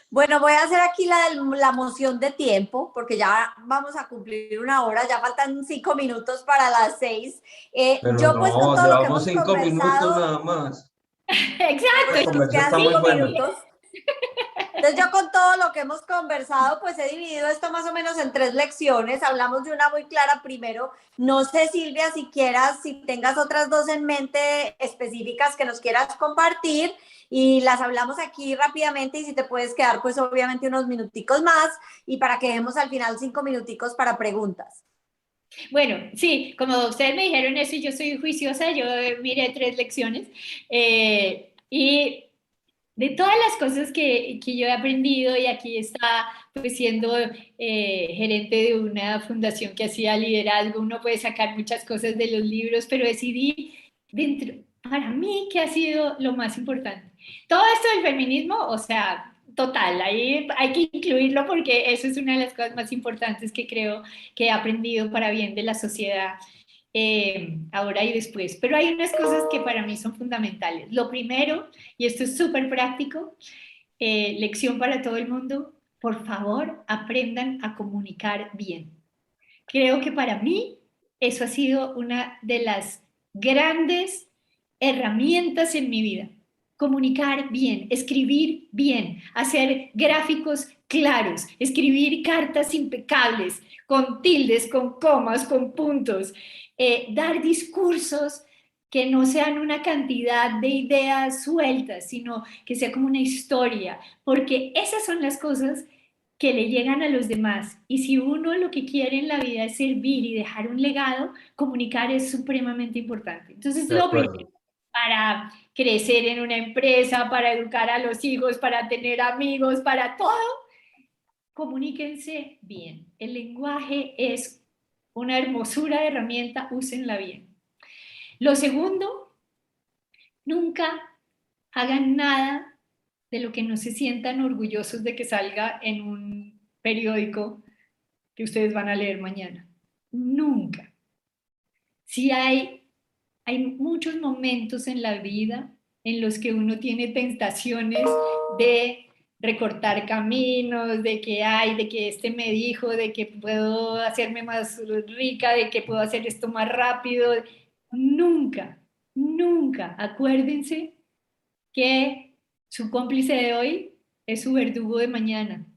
Bueno, voy a hacer aquí la moción de tiempo, porque ya vamos a cumplir una hora, ya faltan 5 minutos para las 6. Pero Yo pues con no, todo lo que llevamos hemos 5 minutos conversado, nada más. no, Exacto. La porque nos conversa quedan está muy cinco buena. minutos. Entonces yo con todo lo que hemos conversado, pues he dividido esto más o menos en 3 lecciones. Hablamos de una muy clara primero. No sé, Silvia, si quieras, si tengas otras dos en mente específicas que nos quieras compartir y las hablamos aquí rápidamente y si te puedes quedar, pues obviamente unos minuticos más y para que dejemos al final 5 minuticos para preguntas. Bueno, sí, como ustedes me dijeron eso y yo soy juiciosa, yo miré 3 lecciones y de todas las cosas que yo he aprendido y aquí está pues siendo gerente de una fundación que hacía liderazgo, uno puede sacar muchas cosas de los libros, pero decidí dentro, para mí, ¿qué ha sido lo más importante? Todo esto del feminismo, o sea, total, ahí hay que incluirlo porque eso es una de las cosas más importantes que creo que he aprendido para bien de la sociedad ahora y después. Pero hay unas cosas que para mí son fundamentales. Lo primero, y esto es súper práctico, lección para todo el mundo, por favor, aprendan a comunicar bien. Creo que para mí eso ha sido una de las grandes herramientas en mi vida. Comunicar bien, escribir bien, hacer gráficos claros, escribir cartas impecables, con tildes, con comas, con puntos, dar discursos que no sean una cantidad de ideas sueltas, sino que sea como una historia, porque esas son las cosas que le llegan a los demás. Y si uno lo que quiere en la vida es servir y dejar un legado, comunicar es supremamente importante. Entonces, De lo primero, acuerdo. para crecer en una empresa, para educar a los hijos, para tener amigos, para todo, comuníquense bien. El lenguaje es una hermosura de herramienta, úsenla bien. Lo segundo, nunca hagan nada de lo que no se sientan orgullosos de que salga en un periódico que ustedes van a leer mañana. Nunca. Sí hay muchos momentos en la vida en los que uno tiene tentaciones de recortar caminos, de que hay, de que este me dijo, de que puedo hacerme más rica, de que puedo hacer esto más rápido. Nunca, nunca. Acuérdense que su cómplice de hoy es su verdugo de mañana.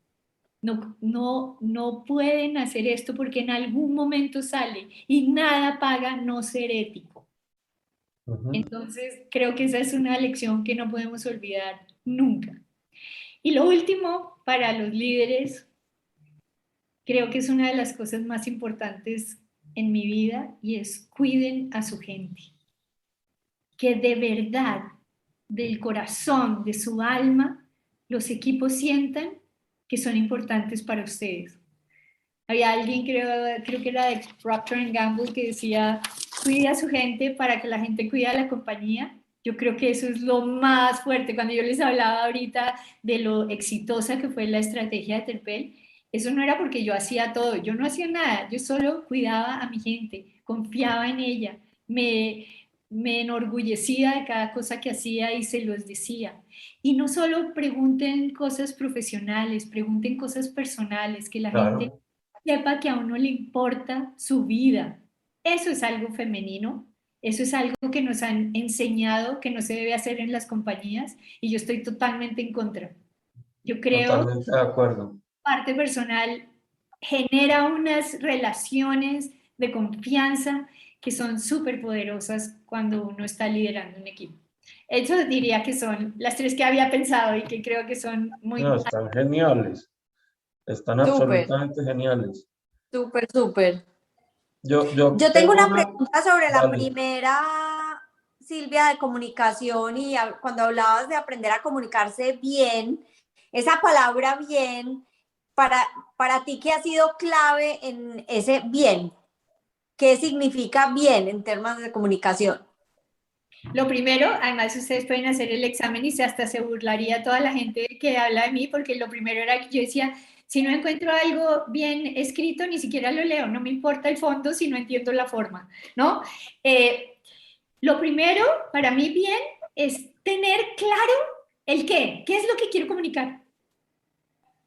No pueden hacer esto porque en algún momento sale y nada paga no ser ético. Entonces, creo que esa es una lección que no podemos olvidar nunca. Y lo último, para los líderes, creo que es una de las cosas más importantes en mi vida y es cuiden a su gente. Que de verdad, del corazón, de su alma, los equipos sientan que son importantes para ustedes. Había alguien, creo que era de Procter & Gamble, que decía, cuida a su gente para que la gente cuide a la compañía. Yo creo que eso es lo más fuerte. Cuando yo les hablaba ahorita de lo exitosa que fue la estrategia de Terpel, eso no era porque yo hacía todo, yo no hacía nada, yo solo cuidaba a mi gente, confiaba en ella, me enorgullecía de cada cosa que hacía y se los decía. Y no solo pregunten cosas profesionales, pregunten cosas personales, que la gente sepa que a uno le importa su vida. Eso es algo femenino, eso es algo que nos han enseñado que no se debe hacer en las compañías y yo estoy totalmente en contra. Yo creo Totalmente de acuerdo. que parte personal genera unas relaciones de confianza que son súper poderosas cuando uno está liderando un equipo. Eso diría que son las tres que había pensado y que creo que son muy... No, están geniales. Están Súper, absolutamente geniales. súper, súper. Yo Yo tengo tengo una una... pregunta sobre la Dale. primera, Silvia, de comunicación y cuando hablabas de aprender a comunicarse bien, esa palabra bien, para ti, ¿qué ha sido clave en ese bien? ¿Qué significa bien en términos de comunicación? Lo primero, además ustedes pueden hacer el examen y hasta se burlaría toda la gente que habla de mí, porque lo primero era que yo decía, si no encuentro algo bien escrito, ni siquiera lo leo, no me importa el fondo si no entiendo la forma, ¿no? Lo primero, para mí bien, es tener claro el qué es lo que quiero comunicar.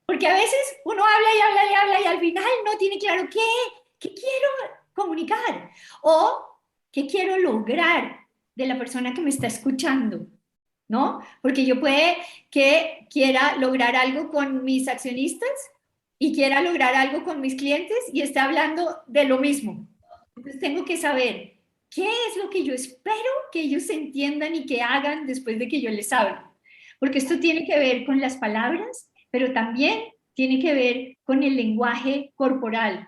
Porque a veces uno habla y habla y habla y al final no tiene claro qué quiero comunicar o qué quiero lograr de la persona que me está escuchando, ¿no? Porque yo puede que quiera lograr algo con mis accionistas y quiera lograr algo con mis clientes y esté hablando de lo mismo. Entonces tengo que saber qué es lo que yo espero que ellos entiendan y que hagan después de que yo les hable. Porque esto tiene que ver con las palabras, pero también tiene que ver con el lenguaje corporal,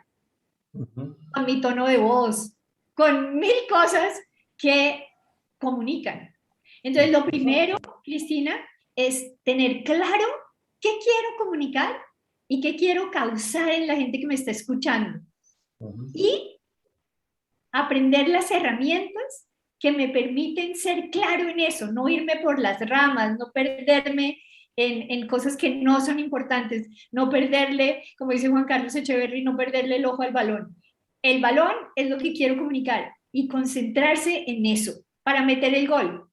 con mi tono de voz, con mil cosas que comunican. Entonces, lo primero, Cristina, es tener claro qué quiero comunicar y qué quiero causar en la gente que me está escuchando. Y aprender las herramientas que me permiten ser claro en eso, no irme por las ramas, no perderme en cosas que no son importantes, no perderle, como dice Juan Carlos Echeverry, no perderle el ojo al balón. El balón es lo que quiero comunicar y concentrarse en eso para meter el gol.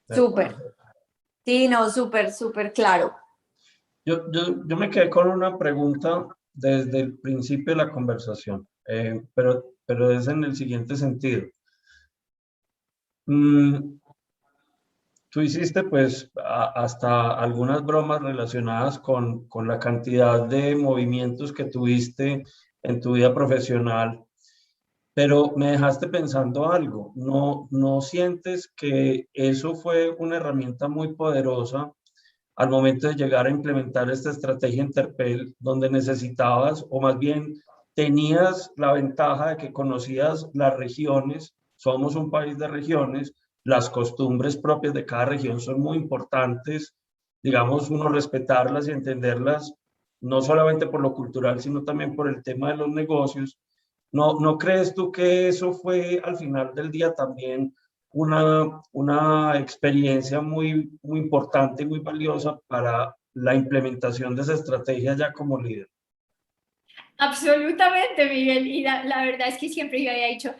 Súper. Sí, no, súper, súper claro. Yo me quedé con una pregunta desde el principio de la conversación, pero es en el siguiente sentido. Tú hiciste pues hasta algunas bromas relacionadas con la cantidad de movimientos que tuviste en tu vida profesional, pero me dejaste pensando algo. ¿No sientes que eso fue una herramienta muy poderosa al momento de llegar a implementar esta estrategia Interpel, donde necesitabas, o más bien tenías la ventaja de que conocías las regiones? Somos un país de regiones, las costumbres propias de cada región son muy importantes, digamos, uno respetarlas y entenderlas, no solamente por lo cultural, sino también por el tema de los negocios. ¿No crees tú que eso fue al final del día también una experiencia muy importante y muy valiosa para la implementación de esa estrategia ya como líder? Absolutamente, Miguel. Y la verdad es que siempre yo había dicho,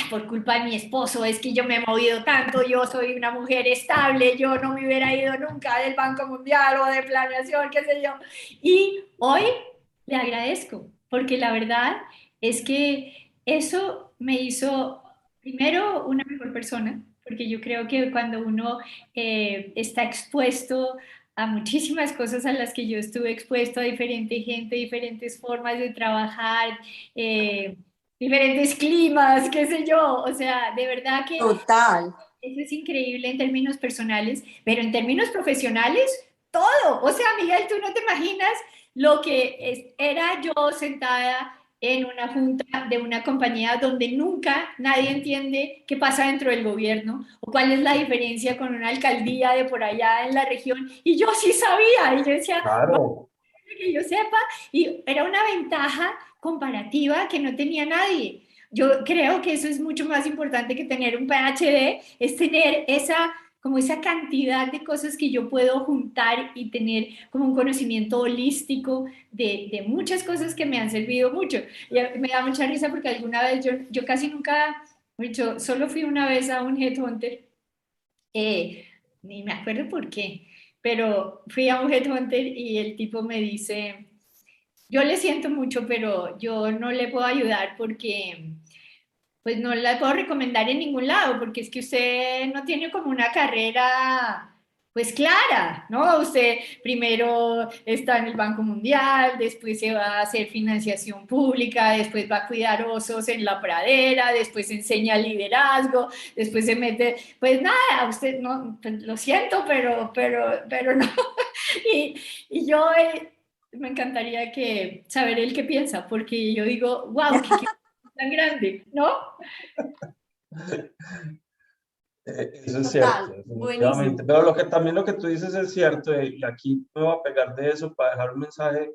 por culpa de mi esposo es que yo me he movido tanto, yo soy una mujer estable, yo no me hubiera ido nunca del Banco Mundial o de planeación, qué sé yo. Y hoy le agradezco, porque la verdad es que eso me hizo primero una mejor persona, porque yo creo que cuando uno está expuesto a muchísimas cosas a las que yo estuve expuesto, a diferente gente, diferentes formas de trabajar, eh, diferentes climas, qué sé yo, o sea, de verdad que Total. eso es increíble en términos personales, pero en términos profesionales, todo. O sea, Miguel, tú no te imaginas lo que era yo sentada en una junta de una compañía donde nunca nadie entiende qué pasa dentro del gobierno o cuál es la diferencia con una alcaldía de por allá en la región. Y yo sí sabía, y yo decía, Claro, que yo sepa, y era una ventaja comparativa que no tenía nadie. Yo creo que eso es mucho más importante que tener un PhD, es tener esa, como esa cantidad de cosas que yo puedo juntar y tener como un conocimiento holístico de muchas cosas que me han servido mucho. Y me da mucha risa porque alguna vez yo casi nunca, yo solo fui una vez a un headhunter, ni me acuerdo por qué, pero fui a un headhunter y el tipo me dice, yo le siento mucho, pero yo no le puedo ayudar porque pues no la puedo recomendar en ningún lado, porque es que usted no tiene como una carrera pues clara, ¿no? Usted primero está en el Banco Mundial, después se va a hacer financiación pública, después va a cuidar osos en la pradera, después enseña liderazgo, después se mete, pues nada, usted no, pues, lo siento, pero no. Y, y yo me encantaría que saber él qué piensa, porque yo digo, wow, qué tan grande, ¿no? eso es cierto, Total, definitivamente. buenísimo. Pero también lo que tú dices es cierto, y aquí me voy a pegar de eso para dejar un mensaje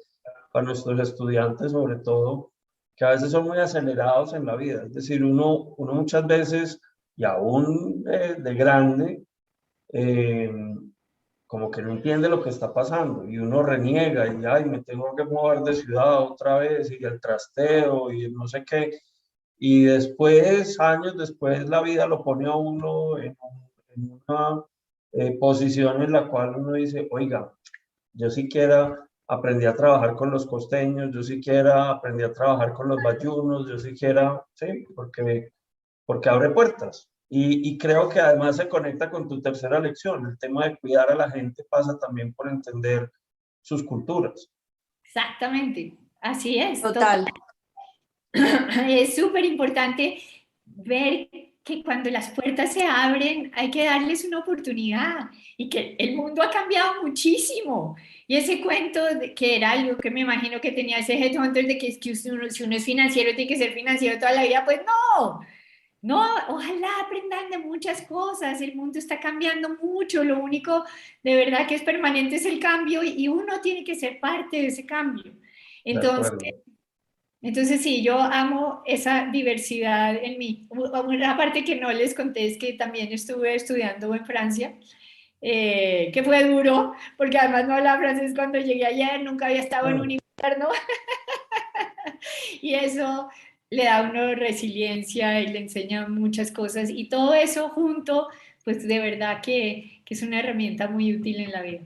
para nuestros estudiantes, sobre todo, que a veces son muy acelerados en la vida. Es decir, uno muchas veces, y aún de grande, eh, como que no entiende lo que está pasando y uno reniega y, ay, me tengo que mover de ciudad otra vez y el trasteo y no sé qué. Y después, años después, la vida lo pone a uno en una posición en la cual uno dice, oiga, yo siquiera aprendí a trabajar con los costeños, yo siquiera aprendí a trabajar con los bayunos, yo siquiera, sí, porque abre puertas. Y creo que además se conecta con tu tercera lección. El tema de cuidar a la gente pasa también por entender sus culturas. Exactamente, así es. Total. Es súper importante ver que cuando las puertas se abren hay que darles una oportunidad y que el mundo ha cambiado muchísimo. Y ese cuento que era algo que me imagino que tenía ese headhunter de que, es que si uno es financiero tiene que ser financiero toda la vida, pues no, no, ojalá aprendan de muchas cosas, el mundo está cambiando mucho, lo único de verdad que es permanente es el cambio y uno tiene que ser parte de ese cambio. De Entonces, acuerdo. entonces sí, yo amo esa diversidad en mí. Una parte que no les conté es que también estuve estudiando en Francia, que fue duro, porque además no hablaba francés cuando llegué ayer, nunca había estado en un Mm, invierno, y eso le da a uno resiliencia y le enseña muchas cosas, y todo eso junto, pues de verdad que es una herramienta muy útil en la vida.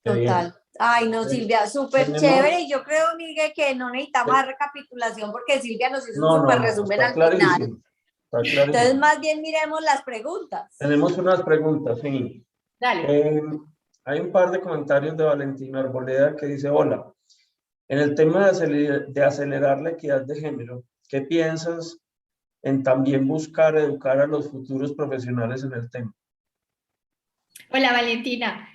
qué bien. Total. Ay, no, Eh, Silvia, súper chévere. tenemos, Y yo creo, Miguel, que no necesitamos eh, más recapitulación porque Silvia nos hizo un no, no, súper no, resumen está al final. clarísimo. Está Entonces, clarísimo. más bien miremos las preguntas. Tenemos unas preguntas, sí. Dale. Eh, hay un par de comentarios de Valentina Arboleda que dice, hola, en el tema de acelerar la equidad de género, ¿qué piensas en también buscar educar a los futuros profesionales en el tema? Hola Valentina.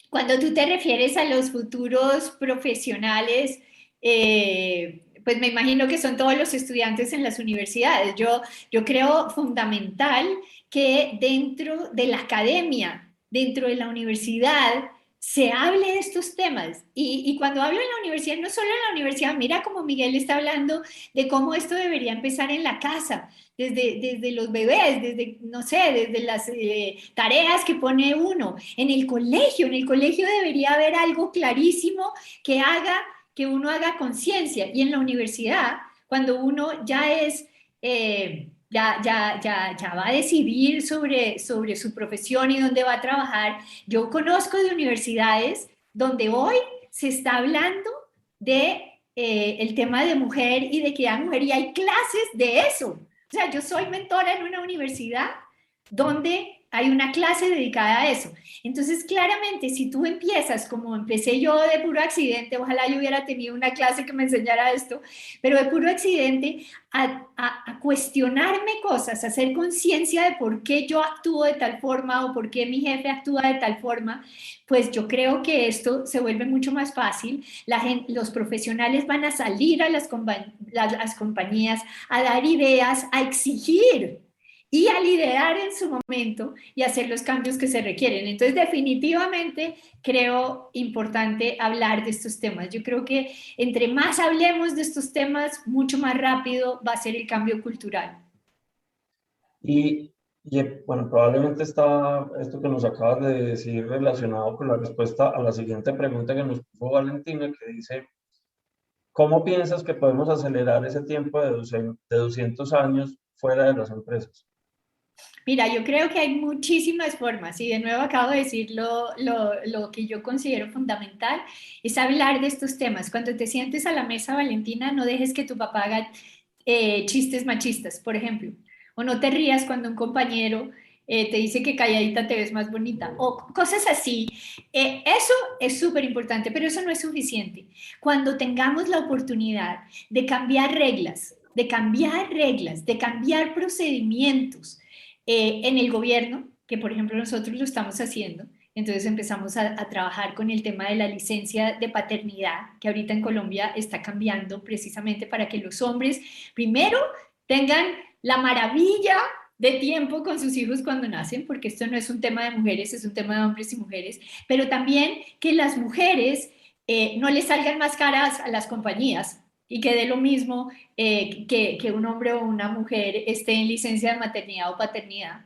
Cuando tú te refieres a los futuros profesionales, pues me imagino que son todos los estudiantes en las universidades. Yo creo fundamental que dentro de la academia, dentro de la universidad, se hable de estos temas. Y cuando hablo en la universidad, no solo en la universidad, mira como Miguel está hablando de cómo esto debería empezar en la casa, desde los bebés, desde, no sé, desde las tareas que pone uno. En el colegio debería haber algo clarísimo que haga que uno haga conciencia. Y en la universidad, cuando uno ya es, ya va a decidir sobre su profesión y dónde va a trabajar. Yo conozco de universidades donde hoy se está hablando de el tema de mujer y de equidad de mujer, y hay clases de eso. O sea, yo soy mentora en una universidad donde hay una clase dedicada a eso. Entonces, claramente, si tú empiezas, como empecé yo de puro accidente, ojalá yo hubiera tenido una clase que me enseñara esto, pero de puro accidente, a cuestionarme cosas, a hacer conciencia de por qué yo actúo de tal forma o por qué mi jefe actúa de tal forma, pues yo creo que esto se vuelve mucho más fácil. Los profesionales van a salir a las compañías a dar ideas, a exigir y a liderar en su momento y hacer los cambios que se requieren. Entonces, definitivamente creo importante hablar de estos temas. Yo creo que entre más hablemos de estos temas, mucho más rápido va a ser el cambio cultural. Bueno, probablemente está esto que nos acabas de decir relacionado con la respuesta a la siguiente pregunta que nos puso Valentina, que dice, ¿cómo piensas que podemos acelerar ese tiempo de 200 años fuera de las empresas? Mira, yo creo que hay muchísimas formas y de nuevo acabo de decir lo que yo considero fundamental, es hablar de estos temas. Cuando te sientes a la mesa, Valentina, no dejes que tu papá haga chistes machistas, por ejemplo, o no te rías cuando un compañero te dice que calladita te ves más bonita, o cosas así. Eso es súper importante, pero eso no es suficiente. Cuando tengamos la oportunidad de cambiar reglas, de cambiar procedimientos, en el gobierno, que por ejemplo nosotros lo estamos haciendo, entonces empezamos a trabajar con el tema de la licencia de paternidad, que ahorita en Colombia está cambiando precisamente para que los hombres primero tengan la maravilla de tiempo con sus hijos cuando nacen, porque esto no es un tema de mujeres, es un tema de hombres y mujeres, pero también que las mujeres no les salgan más caras a las compañías y que dé lo mismo que un hombre o una mujer esté en licencia de maternidad o paternidad.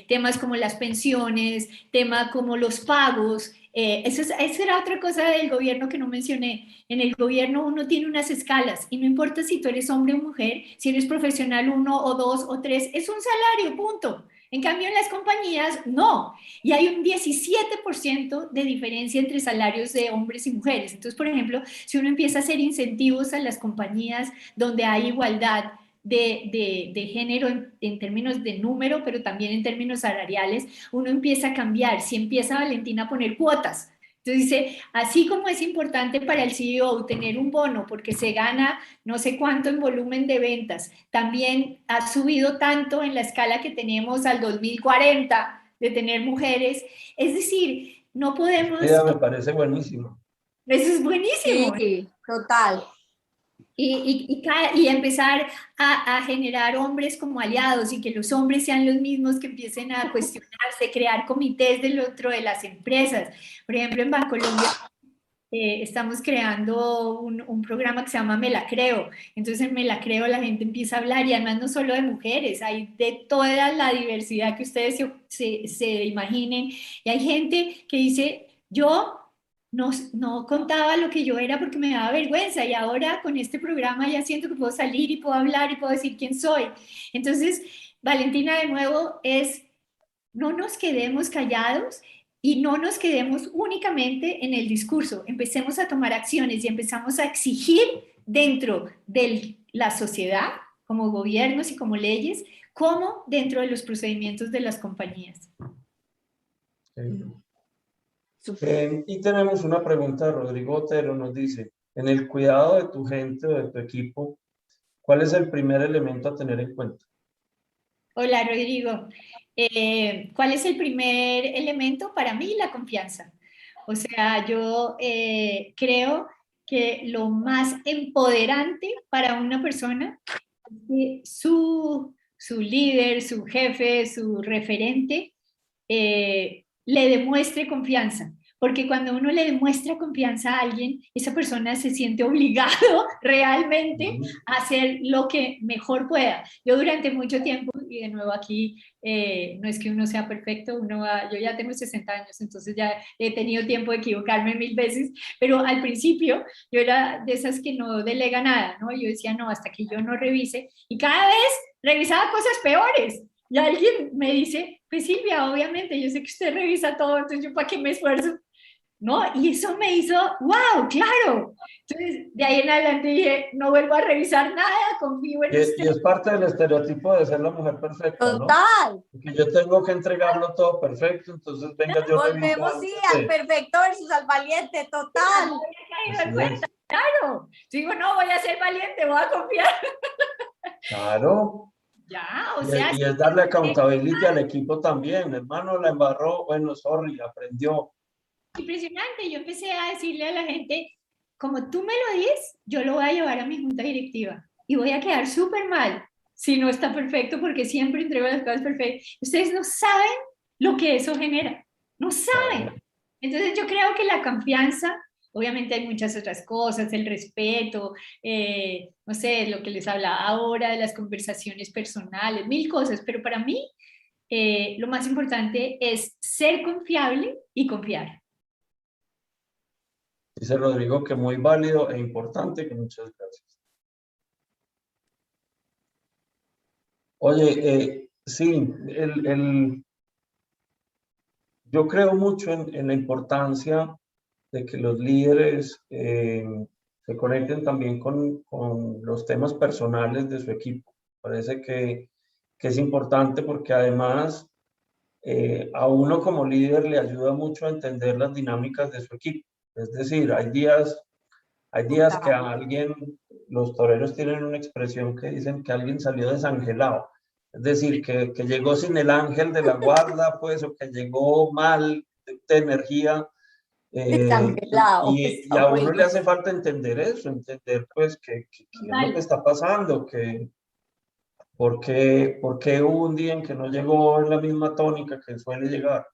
Temas como las pensiones, temas como los pagos. Esa era otra cosa del gobierno que no mencioné. En el gobierno uno tiene unas escalas y no importa si tú eres hombre o mujer, si eres profesional 1 o 2 o 3, es un salario, punto. En cambio, en las compañías, no. Y hay un 17% de diferencia entre salarios de hombres y mujeres. Entonces, por ejemplo, si uno empieza a hacer incentivos a las compañías donde hay igualdad de género en términos de número, pero también en términos salariales, uno empieza a cambiar. Si empieza Valentina a poner cuotas, entonces dice, así como es importante para el CEO tener un bono porque se gana no sé cuánto en volumen de ventas, también ha subido tanto en la escala que tenemos al 2040 de tener mujeres. Es decir, no podemos... Esa idea me parece buenísimo. Eso es buenísimo. Sí, total. Y empezar a generar hombres como aliados y que los hombres sean los mismos que empiecen a cuestionarse, crear comités del otro de las empresas. Por ejemplo, en Bancolombia estamos creando un programa que se llama Me la Creo. Entonces en Me la Creo la gente empieza a hablar y además no solo de mujeres, hay de toda la diversidad que ustedes se imaginen. Y hay gente que dice, yo no contaba lo que yo era porque me daba vergüenza y ahora con este programa ya siento que puedo salir y puedo hablar y puedo decir quién soy. Entonces, Valentina, de nuevo, no nos quedemos callados y no nos quedemos únicamente en el discurso. Empecemos a tomar acciones y empezamos a exigir dentro de la sociedad, como gobiernos y como leyes, como dentro de los procedimientos de las compañías. Y tenemos una pregunta de Rodrigo Otero, nos dice, en el cuidado de tu gente o de tu equipo, ¿cuál es el primer elemento a tener en cuenta? Hola, Rodrigo. ¿Cuál es el primer elemento? Para mí, la confianza. O sea, yo creo que lo más empoderante para una persona es que su líder, su jefe, su referente, le demuestre confianza. porque cuando uno le demuestra confianza a alguien, esa persona se siente obligado realmente a hacer lo que mejor pueda. Yo durante mucho tiempo, y de nuevo aquí, no es que uno sea perfecto, yo ya tengo 60 años, entonces ya he tenido tiempo de equivocarme 1000 veces, pero al principio yo era de esas que no delega nada, ¿no? Yo decía, no, hasta que yo no revise, y cada vez revisaba cosas peores. Y alguien me dice, pues Silvia, obviamente, yo sé que usted revisa todo, entonces yo para qué me esfuerzo, ¿no? Y eso me hizo, wow, claro. Entonces, de ahí en adelante dije, no vuelvo a revisar nada, confío en usted. Y es parte del estereotipo de ser la mujer perfecta, ¿no? Total. Que yo tengo que entregarlo todo perfecto, entonces venga, yo reviso Volvemos, sí, antes al de... perfecto versus al valiente, total. No había caído en Así cuenta, es. claro. Digo, no, voy a ser valiente, voy a confiar. Claro. Ya, o sea, Y es darle accountability al equipo también. Hermano, la embarró, bueno, sorry, aprendió. impresionante. Yo empecé a decirle a la gente, como tú me lo dices, yo lo voy a llevar a mi junta directiva y voy a quedar súper mal si no está perfecto, porque siempre entrego las cosas perfectas. Ustedes no saben lo que eso genera, no saben. Claro. Entonces yo creo que la confianza, obviamente hay muchas otras cosas, el respeto, no sé, lo que les hablaba ahora de las conversaciones personales, 1000 cosas, pero para mí lo más importante es ser confiable y confiar. Dice Rodrigo que muy válido e importante, que muchas gracias. Oye, sí, yo creo mucho en la importancia de que los líderes se conecten también con los temas personales de su equipo. Parece que es importante porque además a uno como líder le ayuda mucho a entender las dinámicas de su equipo. Es decir, hay días que a alguien, los toreros tienen una expresión que dicen que alguien salió desangelado. Es decir, que llegó sin el ángel de la guarda, pues, o que llegó mal de energía. Desangelado, Y está a uno le bueno. hace falta entender eso, entender pues qué es lo que está pasando, por qué hubo un día en que no llegó en la misma tónica que suele llegar.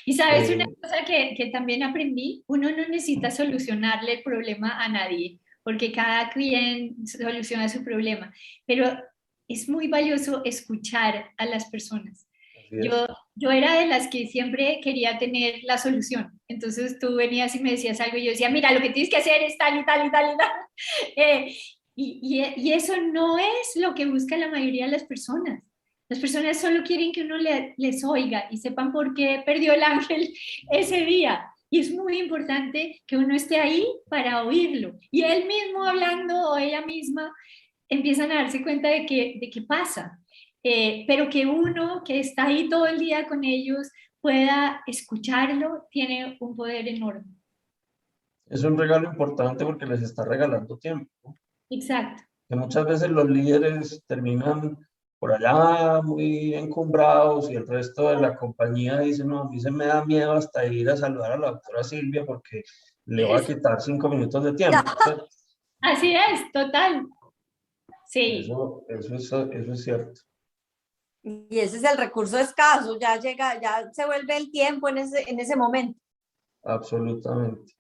Y sabes una Eh, cosa que también aprendí, uno no necesita solucionarle el problema a nadie, porque cada quien soluciona su problema, pero es muy valioso escuchar a las personas. así es. Yo era de las que siempre quería tener la solución. Entonces tú venías y me decías algo y yo decía, mira, lo que tienes que hacer es tal y tal y tal y tal. Y eso no es lo que busca la mayoría de las personas. Las personas solo quieren que uno les oiga y sepan por qué perdió el ángel ese día. Y es muy importante que uno esté ahí para oírlo. Y él mismo hablando o ella misma empiezan a darse cuenta de qué pasa. Pero que uno que está ahí todo el día con ellos pueda escucharlo, tiene un poder enorme. Es un regalo importante porque les está regalando tiempo, ¿no? Exacto. Que muchas veces los líderes terminan por allá muy encumbrados y el resto de la compañía dice, no, a mí se me da miedo hasta ir a saludar a la doctora Silvia porque le va a quitar 5 minutos de tiempo. Así es, total. Sí. Eso es cierto. Y ese es el recurso escaso, ya llega, ya se vuelve el tiempo en ese momento. Absolutamente.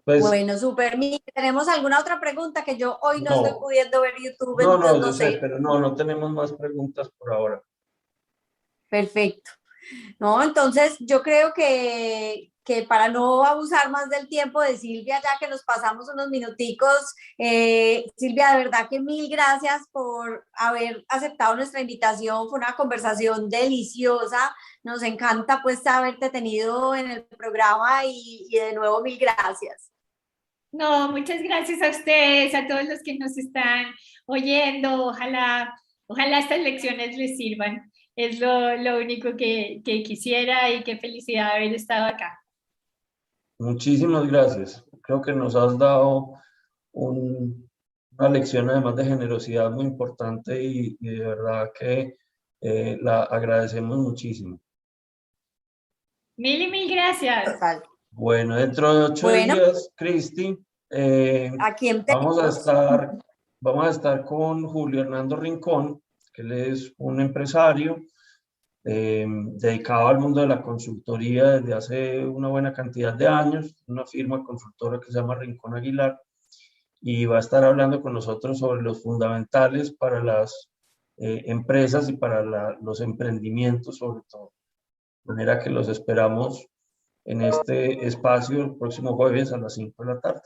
Pues Bueno, súper. ¿Tenemos alguna otra pregunta? Que yo hoy no estoy no, pudiendo ver YouTube, no, entonces yo no sé, sé. pero no tenemos más preguntas por ahora. Perfecto. No, entonces yo creo que para no abusar más del tiempo de Silvia, ya que nos pasamos unos minuticos, Silvia, de verdad que mil gracias por haber aceptado nuestra invitación. Fue una conversación deliciosa. Nos encanta pues haberte tenido en el programa y de nuevo mil gracias. No, muchas gracias a ustedes, a todos los que nos están oyendo. Ojalá estas lecciones les sirvan. Es lo único que quisiera y qué felicidad haber estado acá. Muchísimas gracias. Creo que nos has dado una lección además de generosidad muy importante y de verdad que la agradecemos muchísimo. Mil y mil gracias. Total. Bueno, dentro de 8 Bueno, días, Cristi, ¿a quién vamos tenemos? a estar con Julio Hernando Rincón, que él es un empresario dedicado al mundo de la consultoría desde hace una buena cantidad de años, una firma consultora que se llama Rincón Aguilar, y va a estar hablando con nosotros sobre los fundamentales para las empresas y para los emprendimientos sobre todo. De manera que los esperamos en este espacio el próximo jueves a las 5 de la tarde.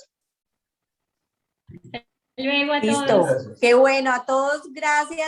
Luego a Listo. todos. Gracias. Qué bueno, a todos, gracias.